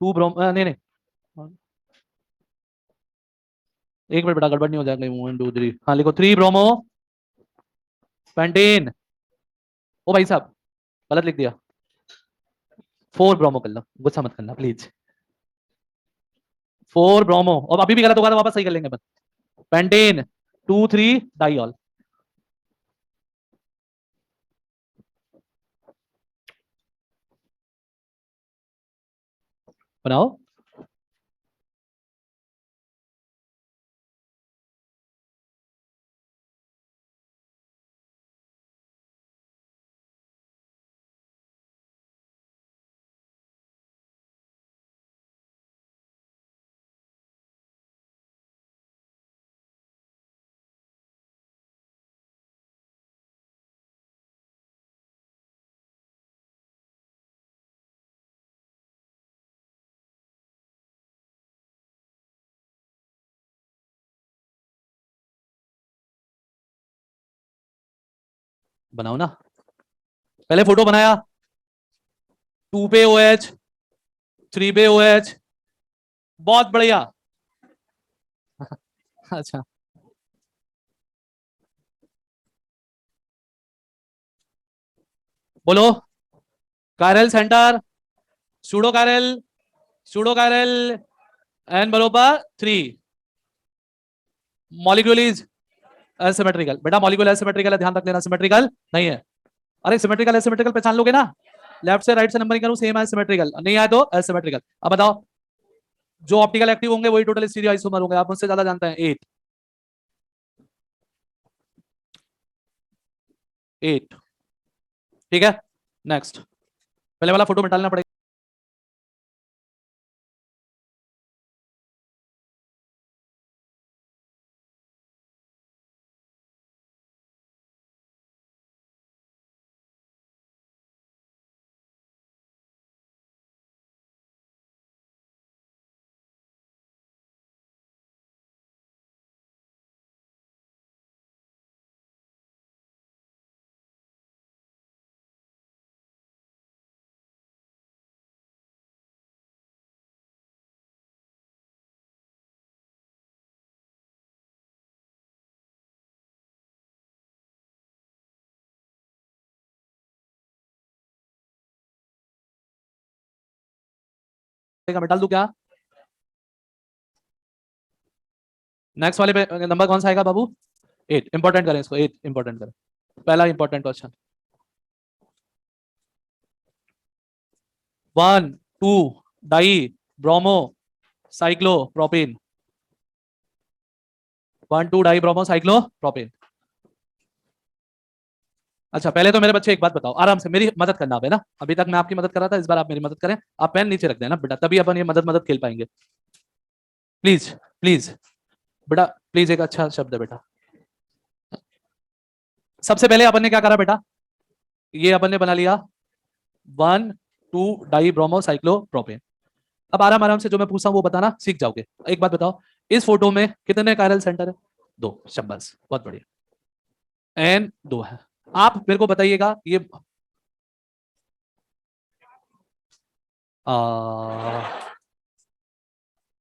2 ब्रोम नहीं नहीं, एक मिनट बेटा गड़बड़ नहीं हो जाएगा, 1 2 3, हाँ लिखो 3 ब्रोमो पेंटेन, ओ भाई साहब गलत लिख दिया, 4 ब्रोमो कर लो, गुस्सा मत करना प्लीज, 4 ब्रोमो, और अभी भी गलत होगा तो वापस सही कर लेंगे अपन, पेंटेन 2 3 डाइऑल, बनाओ। बनाओ ना, पहले फोटो बनाया, 2 पे ओ एच, 3 पे ओ एच, बहुत बढ़िया। अच्छा बोलो, chiral centre, pseudo chiral, pseudo chiral N बरोबर 3, मॉलिक्यूल इज एसिमेट्रिकल, बेटा मॉलिक्यूल एसिमेट्रिकल है, ध्यान रख लेना, सिमेट्रिकल नहीं है, अरे सिमेट्रिकल एसिमेट्रिकल पहचान लोगे ना, लेफ्ट से राइट से नंबरिंग करूं सेम है, सिमेट्रिकल नहीं आया तो एसिमेट्रिकल। अब बताओ जो ऑप्टिकल एक्टिव होंगे वही टोटल स्टीरियो आइसोमर होंगे, आप मुझसे ज्यादा जानते हैं, 8 8, ठीक है नेक्स्ट, पहले वाला फोटो मिटाना पड़ेगा। मैं डाल दूं क्या, नेक्स्ट वाले पे नंबर कौन सा आएगा बाबू, 8, इंपॉर्टेंट करें इसको, 8 इंपॉर्टेंट करें, पहला important question, 1 2 die bromo cyclo propane, 1 2 die bromo cyclo propane. अच्छा पहले तो मेरे बच्चे एक बात बताओ, आराम से मेरी मदद करना आप है ना, अभी तक मैं आपकी मदद कर रहा था, इस बार आप मेरी मदद करें, आप पेन नीचे रख देना बेटा, तभी अपन ये मदद मदद खेल पाएंगे, प्लीज प्लीज बेटा, प्लीज एक अच्छा शब्द है बेटा। सबसे पहले अपन ने क्या करा बेटा, ये अपन ने बना लिया 1 2 डाई ब्रोमो साइक्लो प्रोपेन। अब आराम आराम से जो मैं पूछा हूं वो बताना सीख जाओगे। एक बात बताओ, इस फोटो में कितने कायरल सेंटर है, 2, शाबाश बहुत बढ़िया, एन 2 है। आप मेरे को बताइएगा ये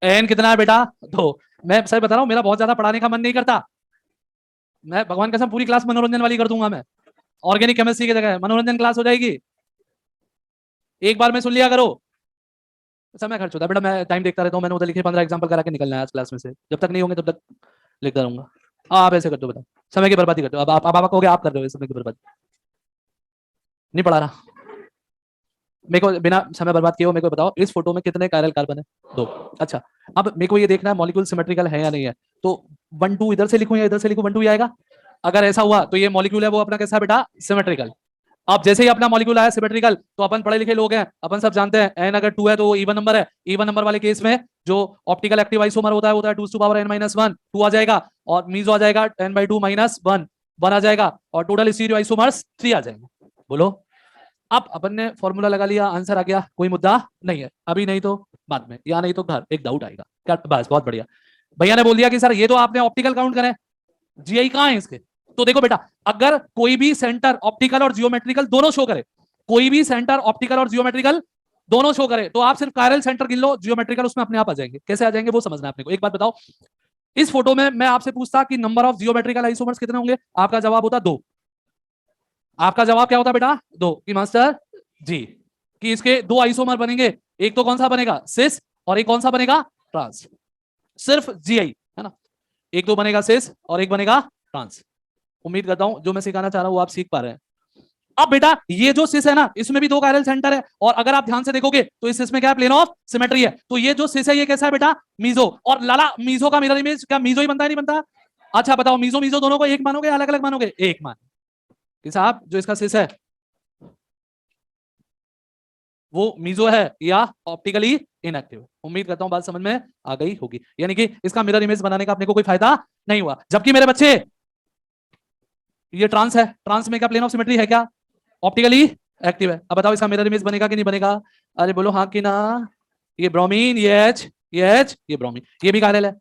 एन कितना है बेटा, 2। मैं सही बता रहा हूँ, मेरा बहुत ज्यादा पढ़ाने का मन नहीं करता, मैं भगवान कसम पूरी क्लास मनोरंजन वाली कर दूंगा, मैं ऑर्गेनिक केमिस्ट्री की जगह मनोरंजन क्लास हो जाएगी, एक बार में सुन लिया करो, समय खर्च होता है बेटा, मैं टाइम देखता रहता हूँ, मैंने उधर लिखे 15 एग्जाम्पल करा के निकलना है आज क्लास में से, जब तक नहीं होंगे तब तक लिखता रहूंगा। आप ऐसे करते हो बेटा, समय की बर्बादी करते हो, अब आप कहोगे आप कर रहे हो समय की बर्बादी, नहीं पढ़ा रहा, मेरे को बिना समय बर्बाद किए हो मेरे को बताओ इस फोटो में कितने कायरल कार्बन है, 2। अच्छा अब मेरे को ये देखना है मॉलिक्यूल सिमेट्रिकल है या नहीं है, तो 1 2 इधर से लिखूं या इधर से लिखूं, 1 2 ही आएगा, अगर ऐसा हुआ तो ये मॉलिक्यूल है वो अपना कैसा है बेटा, सिमेट्रिकल। अब जैसे ही अपना मॉलिक्यूल आया सिमेट्रिकल, तो अपन पढ़े लिखे लोग हैं, अपन सब जानते हैं एन अगर 2 है तो वो इवन नंबर है। इवन नंबर वाले केस में जो ऑप्टिकल एक्टिव आइसोमर होता है 2 टू पावर n-1, 2 आ जाएगा, और मीजो आ जाएगा n/2 -1, 1 आ जाएगा, और टोटल स्टीरियो आइसोमर्स 3 आ जाएंगे। बोलो। अब अपन ने फॉर्मूला लगा लिया, आंसर आ गया, कोई मुद्दा नहीं है, अभी नहीं तो बाद में, या नहीं तो घर एक डाउट आएगा क्या, बस बहुत बढ़िया। भैया ने बोल दिया कि सर ये तो आपने ऑप्टिकल काउंट करे, जीआई कहाँ है इसके। तो देखो बेटा, अगर कोई भी सेंटर ऑप्टिकल और जियोमेट्रिकल दोनों शो करे, कोई भी सेंटर ऑप्टिकल और जियोमेट्रिकल दोनों शो करे, तो आप सिर्फ कायरल सेंटर गिन लो, जियोमेट्रिकल उसमें अपने आप आ जाएंगे। कैसे आ जाएंगे वो समझना है अपने को। एक बात बताओ, इस फोटो में मैं आपसे पूछता कि नंबर ऑफ जियोमेट्रिकल आइसोमर्स कितने होंगे, आपका जवाब होता 2। आपका जवाब क्या होता बेटा, 2 कि मास्टर जी, कि इसके 2 आइसोमर बनेंगे, एक तो कौन सा बनेगा सिस, और एक कौन सा बनेगा ट्रांस, सिर्फ जीआई है ना। एक तो बनेगा सिस और एक बनेगा ट्रांस। उम्मीद करता हूं जो मैं सिखाना चाह रहा हूं वो आप सीख पा रहे हैं। अब बेटा ये जो सिस है ना, इसमें भी 2 कायरल सेंटर है, और अगर आप ध्यान से देखोगे तो इस सिस में क्या है, प्लेन ऑफ सिमेट्री है। तो ये जो सिस है ये कैसा है बेटा, मीजो। और लाला मीजो का मिरर इमेज क्या मीजो ही बनता है नहीं बनता। अच्छा बताओ, मीजो मीजो दोनों को एक मानोगे अलग अलग मानोगे, एक मान कि साहब जो इसका सिस है वो मीजो है या ऑप्टिकली इनएक्टिव। उम्मीद करता हूं बात समझ में आ गई होगी, यानी कि इसका मिरर इमेज बनाने का अपने को कोई फायदा नहीं हुआ। जबकि मेरे बच्चे ये ट्रांस है, ट्रांस में क्या प्लेन ऑफ सिमेट्री है क्या, ऑप्टिकली एक्टिव है। अब बताओ इसका मिरर इमेज बनेगा कि नहीं बनेगा, अरे बोलो हाँ कि ना। ये ब्रोमीन, ये ब्रोमीन, ये भी कायरल है,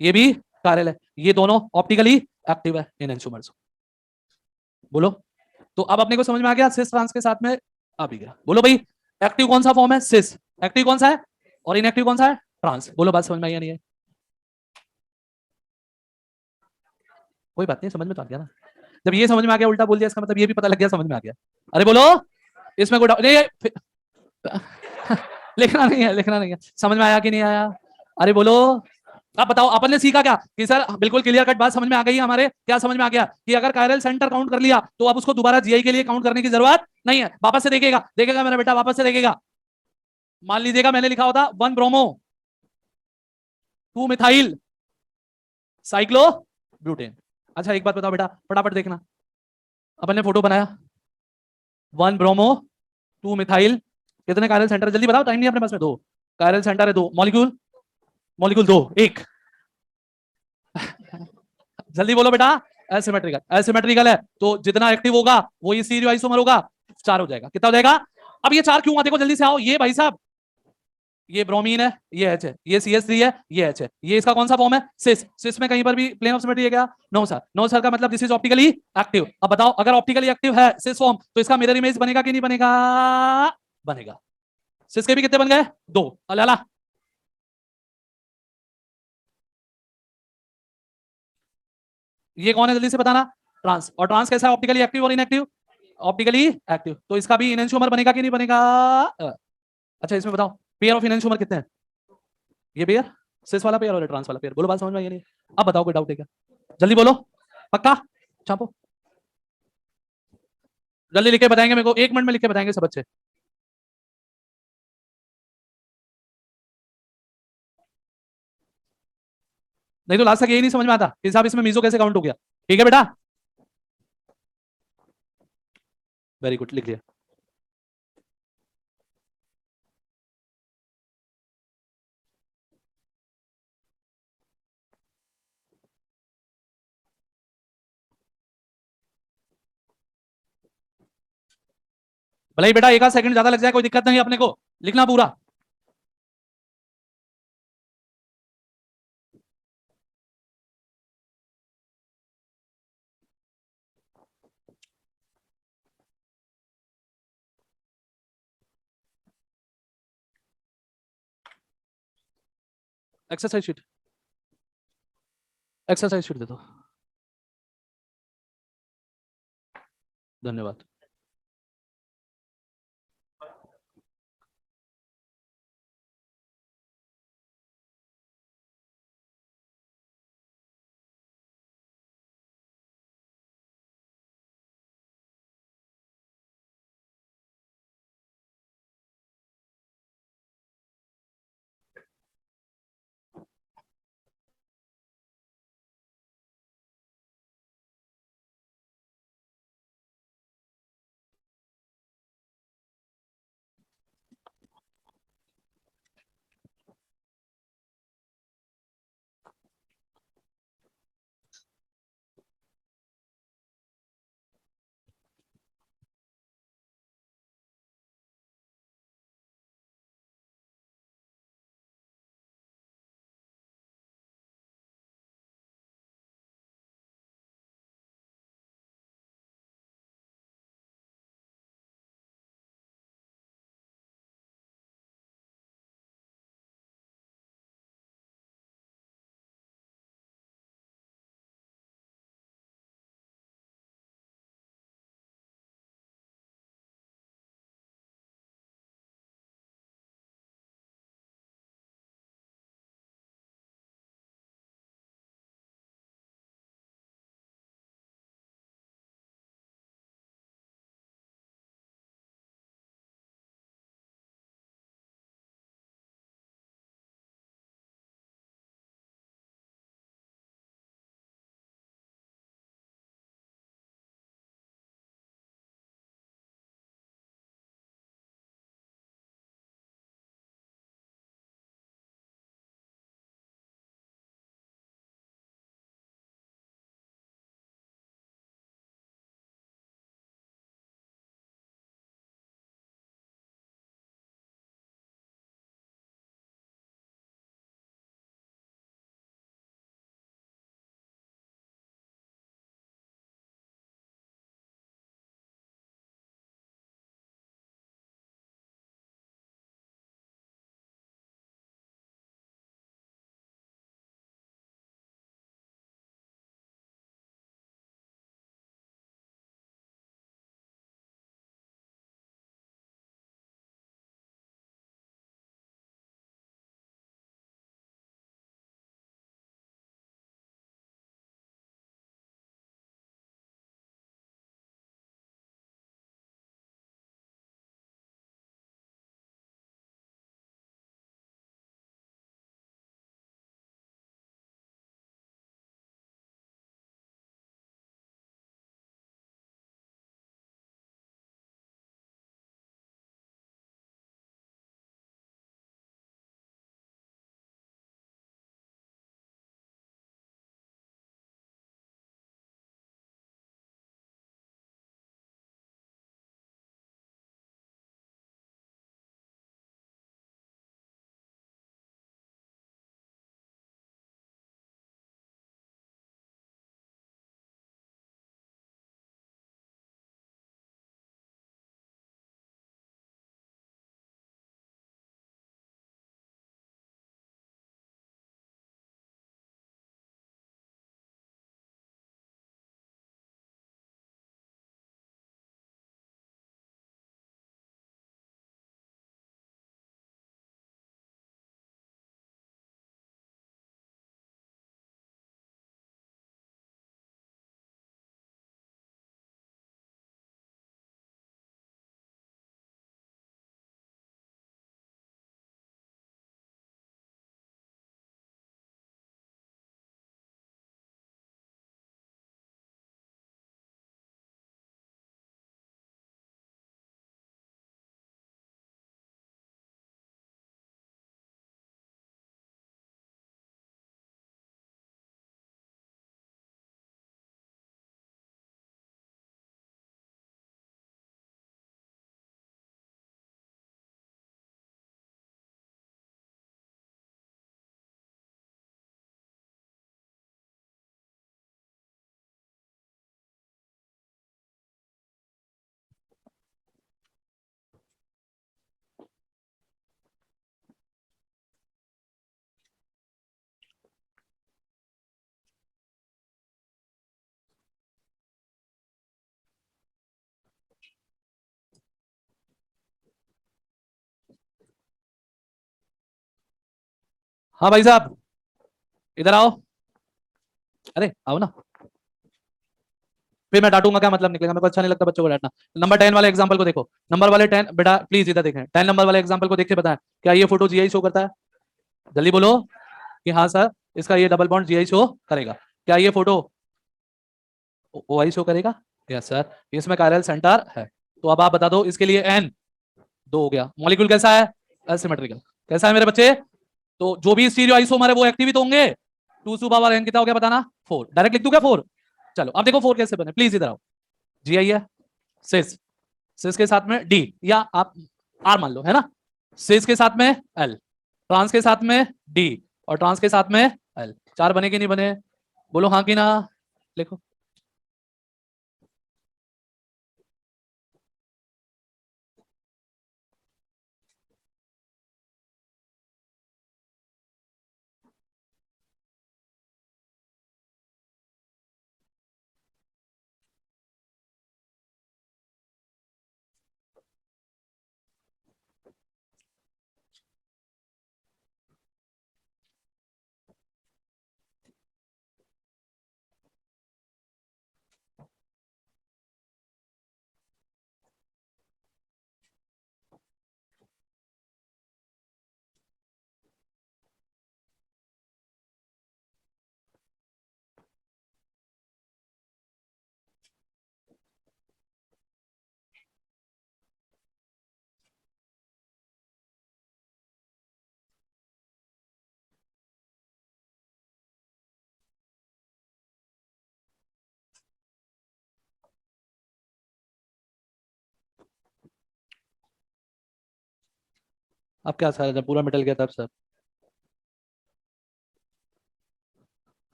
ये भी कायरल है, ये दोनों ऑप्टिकली एक्टिव है इन एंसोमर्स। बोलो। तो अब अपने को समझ में आ गया सिस ट्रांस के साथ में आ भी गया। बोलो भाई, एक्टिव कौन सा फॉर्म है सिस, एक्टिव कौन सा है, और इनएक्टिव कौन सा है ट्रांस। बोलो बात समझ में आई या नहीं है। कोई बात नहीं, समझ में तो आ गया ना। जब ये समझ में आ गया, उल्टा बोल दिया इसका मतलब ये भी पता लग गया, समझ में आ गया। अरे बोलो, इसमें कोई नहीं लिखना नहीं है, लिखना नहीं है, समझ में आया कि नहीं आया। अरे बोलो। अब बताओ अपन ने सीखा क्या कि सर बिल्कुल क्लियर कट बात समझ में आ गई हमारे, क्या समझ में आ गया कि अगर कायरल सेंटर काउंट कर लिया तो अब उसको दोबारा जीआई के लिए काउंट करने की जरूरत नहीं है। वापस से देखेगा, देखेगा मेरा बेटा, वापस से देखेगा। मान लीजिएगा मैंने लिखा होता 1 ब्रोमो 2 मिथाइल साइक्लो ब्यूटेन। अच्छा एक बात बताओ बेटा, फटाफट देखना, अपन ने फोटो बनाया 1 ब्रोमो 2 मिथाइल, कितने कायरल सेंटर जल्दी बताओ, टाइम नहीं अपने पास में। 2 कायरल सेंटर है, 2 मॉलिक्यूल, मॉलिक्यूल 2 1 जल्दी बोलो बेटा, एसिमेट्रिकल, एसिमेट्रिकल है तो जितना एक्टिव होगा वो ये स्टीरियो आइसोमर होगा, 4 हो जाएगा। कितना हो जाएगा। अब ये 4 क्यों हुआ, देखो जल्दी से आओ। ये भाई साहब ये ब्रोमीन है, ये एच है, ये CH3 है, ये एच है, ये इसका कौन सा फॉर्म है सिस। सिस में कहीं पर भी प्लेन ऑफ सिमेट्री है क्या, नो सर, नो सर का मतलब दिस इज ऑप्टिकली एक्टिव। अब बताओ अगर ऑप्टिकली एक्टिव है सिस फॉर्म तो इसका मिरर इमेज बनेगा कि नहीं बनेगा, बनेगा। सिस के भी कितने बन गए, 2। अलाला ये कौन है जल्दी से बताना, ट्रांस। और ट्रांस कैसा है, ऑप्टिकली एक्टिव और इनएक्टिव, ऑप्टिकली एक्टिव। तो इसका भी इनएंशियोमर बनेगा कि नहीं बनेगा। अच्छा इसमें बताओ पेयर ऑफ इनएंशियोमर कितने हैं, ये पेयर सिस वाला पेयर और ट्रांस वाला पेयर। बोलो बात समझ में आई नहीं। अब बताओ कोई डाउट है क्या, जल्दी बोलो, पक्का छापो, जल्दी लिख के बताएंगे मेरे को, 1 मिनट में लिख के बताएंगे सब बच्चे। नहीं तो लास्ट तक यही नहीं समझ में आता कि साहब इसमें मीजो कैसे काउंट हो गया। ठीक है बेटा, वेरी गुड, लिख लिया। भले ही बेटा 1 आध सेकंड ज्यादा लग जाए कोई दिक्कत नहीं, अपने को लिखना पूरा। एक्सरसाइज शीट, एक्सरसाइज शीट दे दो, धन्यवाद। हाँ भाई साहब, इधर आओ। अरे आओ ना, फिर मैं डांटूंगा क्या मतलब निकलेगा, मेरे को अच्छा नहीं लगता बच्चों को डांटना। नंबर 10 वाले एग्जांपल को देखो, नंबर वाले 10 बेटा प्लीज इधर देखें, 10 नंबर वाले एग्जांपल को देख के बताएं, क्या ये फोटो जीआई शो करता है? जल्दी बोलो कि हाँ सर, इसका ये डबल बॉन्ड जीआई शो करेगा। क्या ये फोटो ओआई शो करेगा? यस सर, इसमें कायरल सेंटर है। तो अब आप बता दो इसके लिए एन 2 हो गया। मॉलिक्यूल कैसा है? एसिमेट्रिकल। कैसा है मेरे बच्चे? तो जो भी स्टीरियो आइसोमर है वो एक्टिव ही तो होंगे। 2 टू पावर एन कितना हो गया बताना? 4। डायरेक्ट लिख दूं क्या 4? चलो अब देखो 4 कैसे बने, प्लीज इधर आओ। जी आई है, सिस, सिस के साथ में डी या आप आर मान लो, है ना? सिस के साथ में एल, ट्रांस के साथ में डी, और ट्रांस के साथ में एल। 4 बने कि नहीं बने? बोलो हाँ कि ना। लिखो। अब क्या सर, जब पूरा मिटल गया तब सर?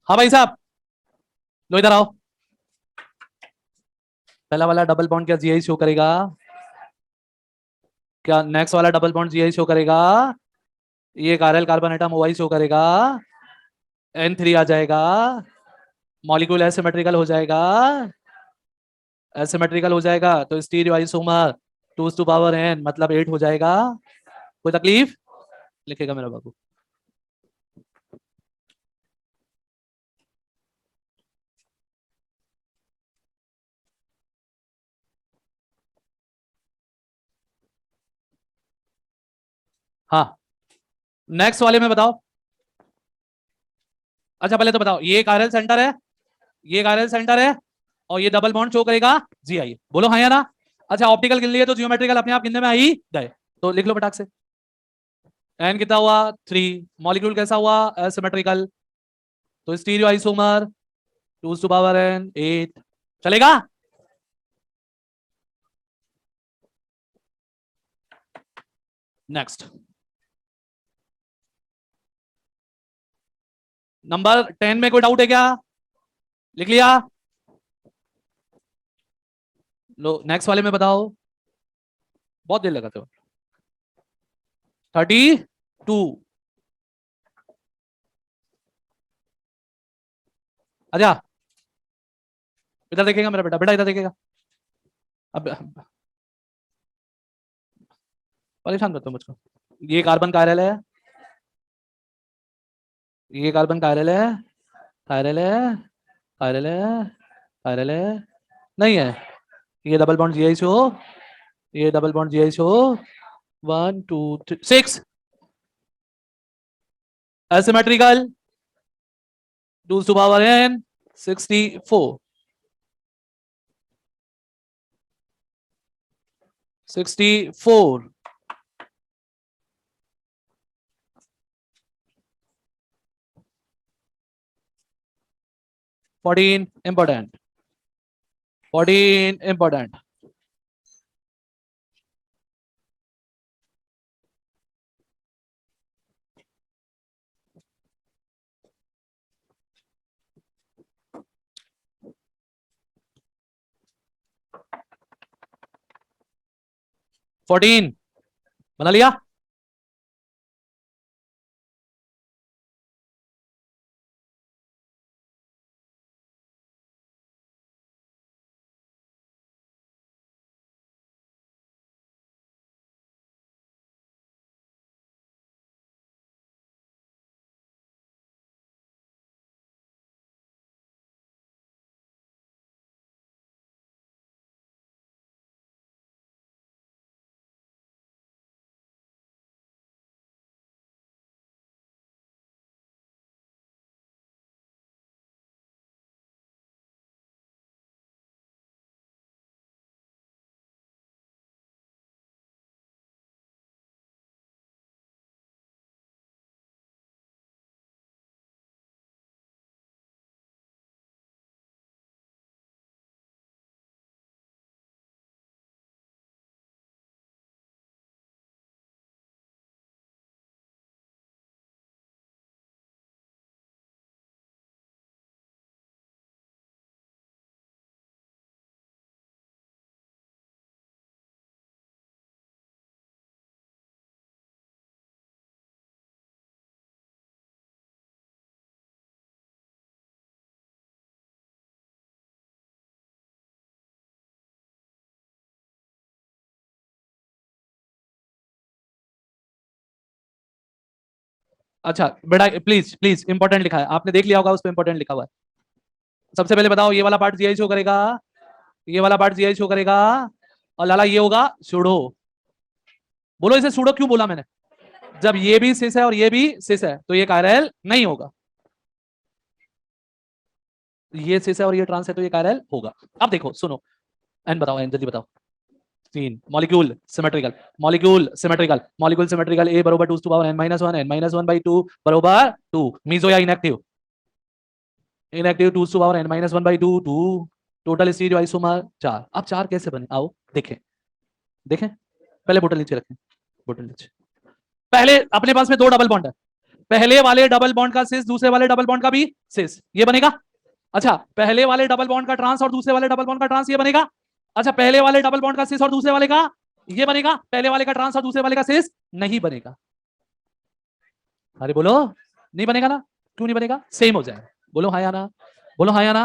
हाँ भाई साहब, लो इधर आओ। पहला वाला डबल बॉन्ड क्या जीआई शो करेगा? क्या नेक्स्ट वाला डबल बॉन्ड जीआई शो करेगा? ये कार्यल कार्बन एटम ओआई शो करेगा। N3 आ जाएगा। मॉलिक्यूल एसिमेट्रिकल हो जाएगा। एसिमेट्रिकल हो जाएगा तो stereoisomer 2 to power n मतलब 8 हो जाएगा। कोई तकलीफ? लिखेगा मेरा बाबू। हाँ, नेक्स्ट वाले में बताओ। अच्छा पहले तो बताओ, ये कार्यल सेंटर है, ये कार्यल सेंटर है, और ये डबल बॉन्ड शो करेगा जी आई। बोलो हाँ या ना। अच्छा ऑप्टिकल गिन लिए तो जियोमेट्रिकल अपने आप गिनने में आ ही गए, तो लिख लो फटाक से। एन कितना हुआ? 3। मॉलिक्यूल कैसा हुआ? एसिमेट्रिकल। तो stereoisomer 2 to power n 8 चलेगा। नेक्स्ट, नंबर 10 में कोई डाउट है क्या? लिख लिया? लो नेक्स्ट वाले में बताओ। बहुत देर लगाते हो। 32। अच्छा इधर देखेगा मेरा बेटा, बेटा इधर देखेगा। अब परेशान करते हो मुझको। ये कार्बन कायरल है, ये कार्बन कायरल है, कायरल है, कायरल है, कायरल है, नहीं है। ये डबल बॉन्ड जीआई शो, ये double bond GI show 1 2 3 6 asymmetrical 2 to power n 64 64 14 important, 14 important। 14 बना लिया। अच्छा बेटा प्लीज प्लीज इंपॉर्टेंट लिखा है, आपने देख लिया होगा उस पर इंपॉर्टेंट लिखा हुआ है। सबसे पहले बताओ ये वाला पार्ट जीआई शो करेगा, ये वाला पार्ट जीआई शो करेगा, और लाला ये होगा सुडो। बोलो इसे सुडो क्यों बोला मैंने? जब ये भी सिस है और ये भी सिस है तो ये कायरल नहीं होगा, ये सिस है और ये ट्रांस है तो ये कायरल होगा। अब देखो सुनो, एन बताओ, एन जल्दी बताओ। तीन molecule symmetrical, molecule symmetrical, molecule symmetrical A बराबर 2 to power n minus 1, n minus 1 by 2 बराबर 2। मीजो या inactive? Inactive 2 to power n minus 1 by 2 2। Total stereo isomer 4। अब 4 कैसे बने आओ देखें, देखें पहले बोतल नीचे रखें, बोतल नीचे। पहले अपने पास में दो डबल बॉन्ड है, पहले वाले डबल बॉन्ड का सिस दूसरे वाले डबल बॉन्ड का भी सिस, ये बनेगा। अच्छा पहले वाले डबल बॉन्ड का ट्रांस और दूसरे वाले डबल बॉन्ड का ट्रांस, ये बनेगा। अच्छा पहले वाले डबल बॉन्ड का सिस और दूसरे वाले का ये बनेगा, पहले वाले का ट्रांस और दूसरे वाले का सिस नहीं बनेगा। अरे बोलो नहीं बनेगा ना, क्यों नहीं बनेगा? सेम हो जाएगा। बोलो हाँ या ना, बोलो हाँ या ना।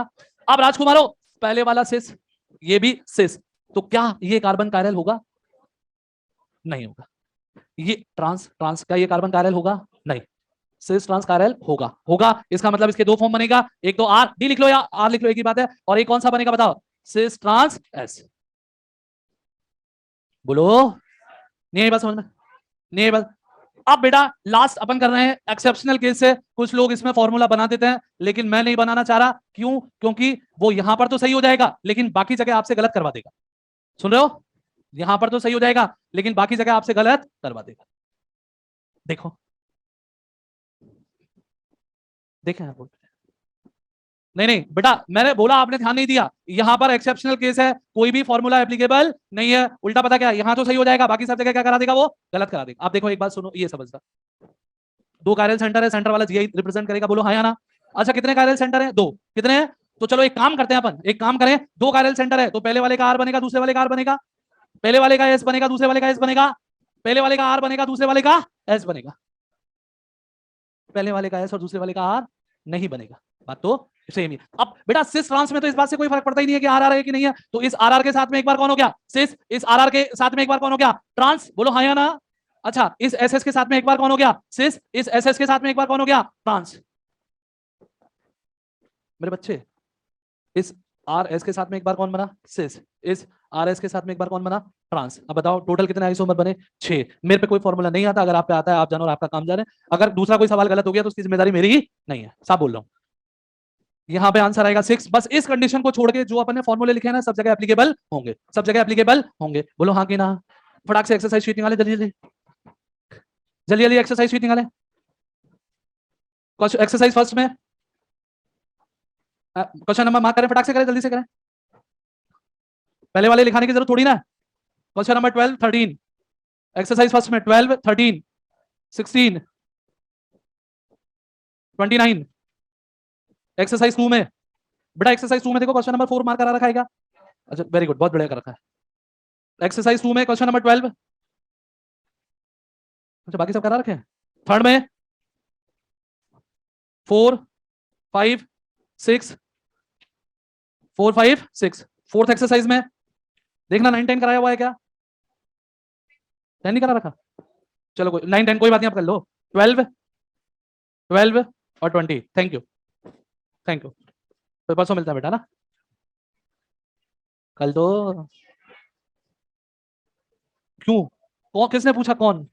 अब राजकुमारो पहले वाला सिस ये भी सिस, तो क्या ये कार्बन कायरल होगा? नहीं होगा। ये ट्रांस ट्रांस का ये कार्बन कायरल होगा? नहीं। सिस ट्रांस कायरल होगा, होगा इसका मतलब इसके दो फॉर्म बनेगा, एक तो आर डी लिख लो या आर लिख लो एक ही बात है, और एक कौन सा बनेगा बताओ? Cis trans S. बोलो नहीं आई बात समझ में? नहीं आई बात? अब बेटा लास्ट अपन कर रहे हैं एक्सेप्शनल केस से, कुछ लोग इसमें फॉर्मूला बना देते हैं लेकिन मैं नहीं बनाना चाह रहा। क्यों? क्योंकि वो यहां पर तो सही हो जाएगा लेकिन बाकी जगह आपसे गलत करवा देगा। सुन रहे हो? यहां पर तो सही हो जाएगा लेकिन बाकी जगह आपसे गलत करवा देगा। देखो देखें आप, नहीं नहीं बेटा मैंने बोला आपने ध्यान नहीं दिया, यहां पर एक्सेप्शनल केस है, कोई भी फॉर्मूला एप्लीकेबल नहीं है। उल्टा पता क्या, यहां तो सही हो जाएगा बाकी सब जगह क्या करा देगा? वो गलत करा देगा। आप देखो एक बात सुनो, ये समझना, दो कायरल सेंटर है, सेंटर वाला जीआई रिप्रेजेंट करेगा। बोलो हाँ या ना? अच्छा कितने कायरल सेंटर है? दो। कितने हैं? तो चलो एक काम करते हैं अपन, एक काम करें, दो कायरल सेंटर है तो पहले वाले का आर बनेगा दूसरे वाले का आर बनेगा, पहले वाले का एस बनेगा दूसरे वाले का एस बनेगा, पहले वाले का आर बनेगा दूसरे वाले का एस बनेगा, पहले वाले का एस और दूसरे वाले का आर नहीं बनेगा। बात तो सेम ही। अब बेटा सिस ट्रांस में तो इस बात से कोई फर्क पड़ता ही नहीं है कि आर आर है कि नहीं है, तो इस आर आर के साथ में एक बार कौन हो गया? सिस। इस आर आर के साथ में एक बार कौन हो गया? ट्रांस। बोलो हाँ या ना? अच्छा इस एस एस के साथ में एक बार कौन हो गया? सिस। इस एस एस के साथ में एक बार कौन हो गया? ट्रांस। मेरे बच्चे इस आर एस के साथ में एक बार कौन बना? सिस। इस आर एस के साथ में एक बार कौन बना? ट्रांस। अब बताओ टोटल कितने आइसोमर बने? 6। मेरे पे कोई फॉर्मूला नहीं आता, अगर आप पे आता है आप जानो और आपका काम जाने। अगर दूसरा कोई सवाल गलत हो गया तो उसकी जिम्मेदारी मेरी ही नहीं है, साफ बोल रहा हूं। यहाँ पे आंसर आएगा 6। बस इस कंडीशन को छोड़ के जो अपन ने फॉर्मूले लिखे हैं ना सब जगह एप्लीकेबल होंगे, सब जगह एप्लीकेबल होंगे। बोलो हाँ कि ना? फटाक से एक्सरसाइज शीट निकाले, जल्दी जल्दी जल्दी जल्दी एक्सरसाइज शीट निकाले। एक्सरसाइज फर्स्ट में क्वेश्चन नंबर मार्क करें, फटाक से करें, जल्दी से करें, पहले वाले लिखाने की जरूरत थोड़ी ना। क्वेश्चन नंबर 12 13 एक्सरसाइज फर्स्ट में 12 13 16 29। एक्सरसाइज 2 में बेटा, एक्सरसाइज 2 में देखो क्वेश्चन नंबर 4 मार्क करा रखा है क्या? अच्छा वेरी गुड, बहुत बढ़िया कर रखा है। एक्सरसाइज 2 में क्वेश्चन नंबर 12 अच्छा बाकी सब करा रखे हैं। थर्ड में 4 5 6 4 5 6 फोर्थ एक्सरसाइज में देखना 9 10 कराया हुआ है क्या? 10 नहीं करा रखा, चलो कोई 9 10 कोई बात नहीं, आप कर लो। 12 12 और 20। Thank you thank you. तो परसों मिलता है बेटा ना, कल तो। क्यों? कौन, किसने पूछा कौन?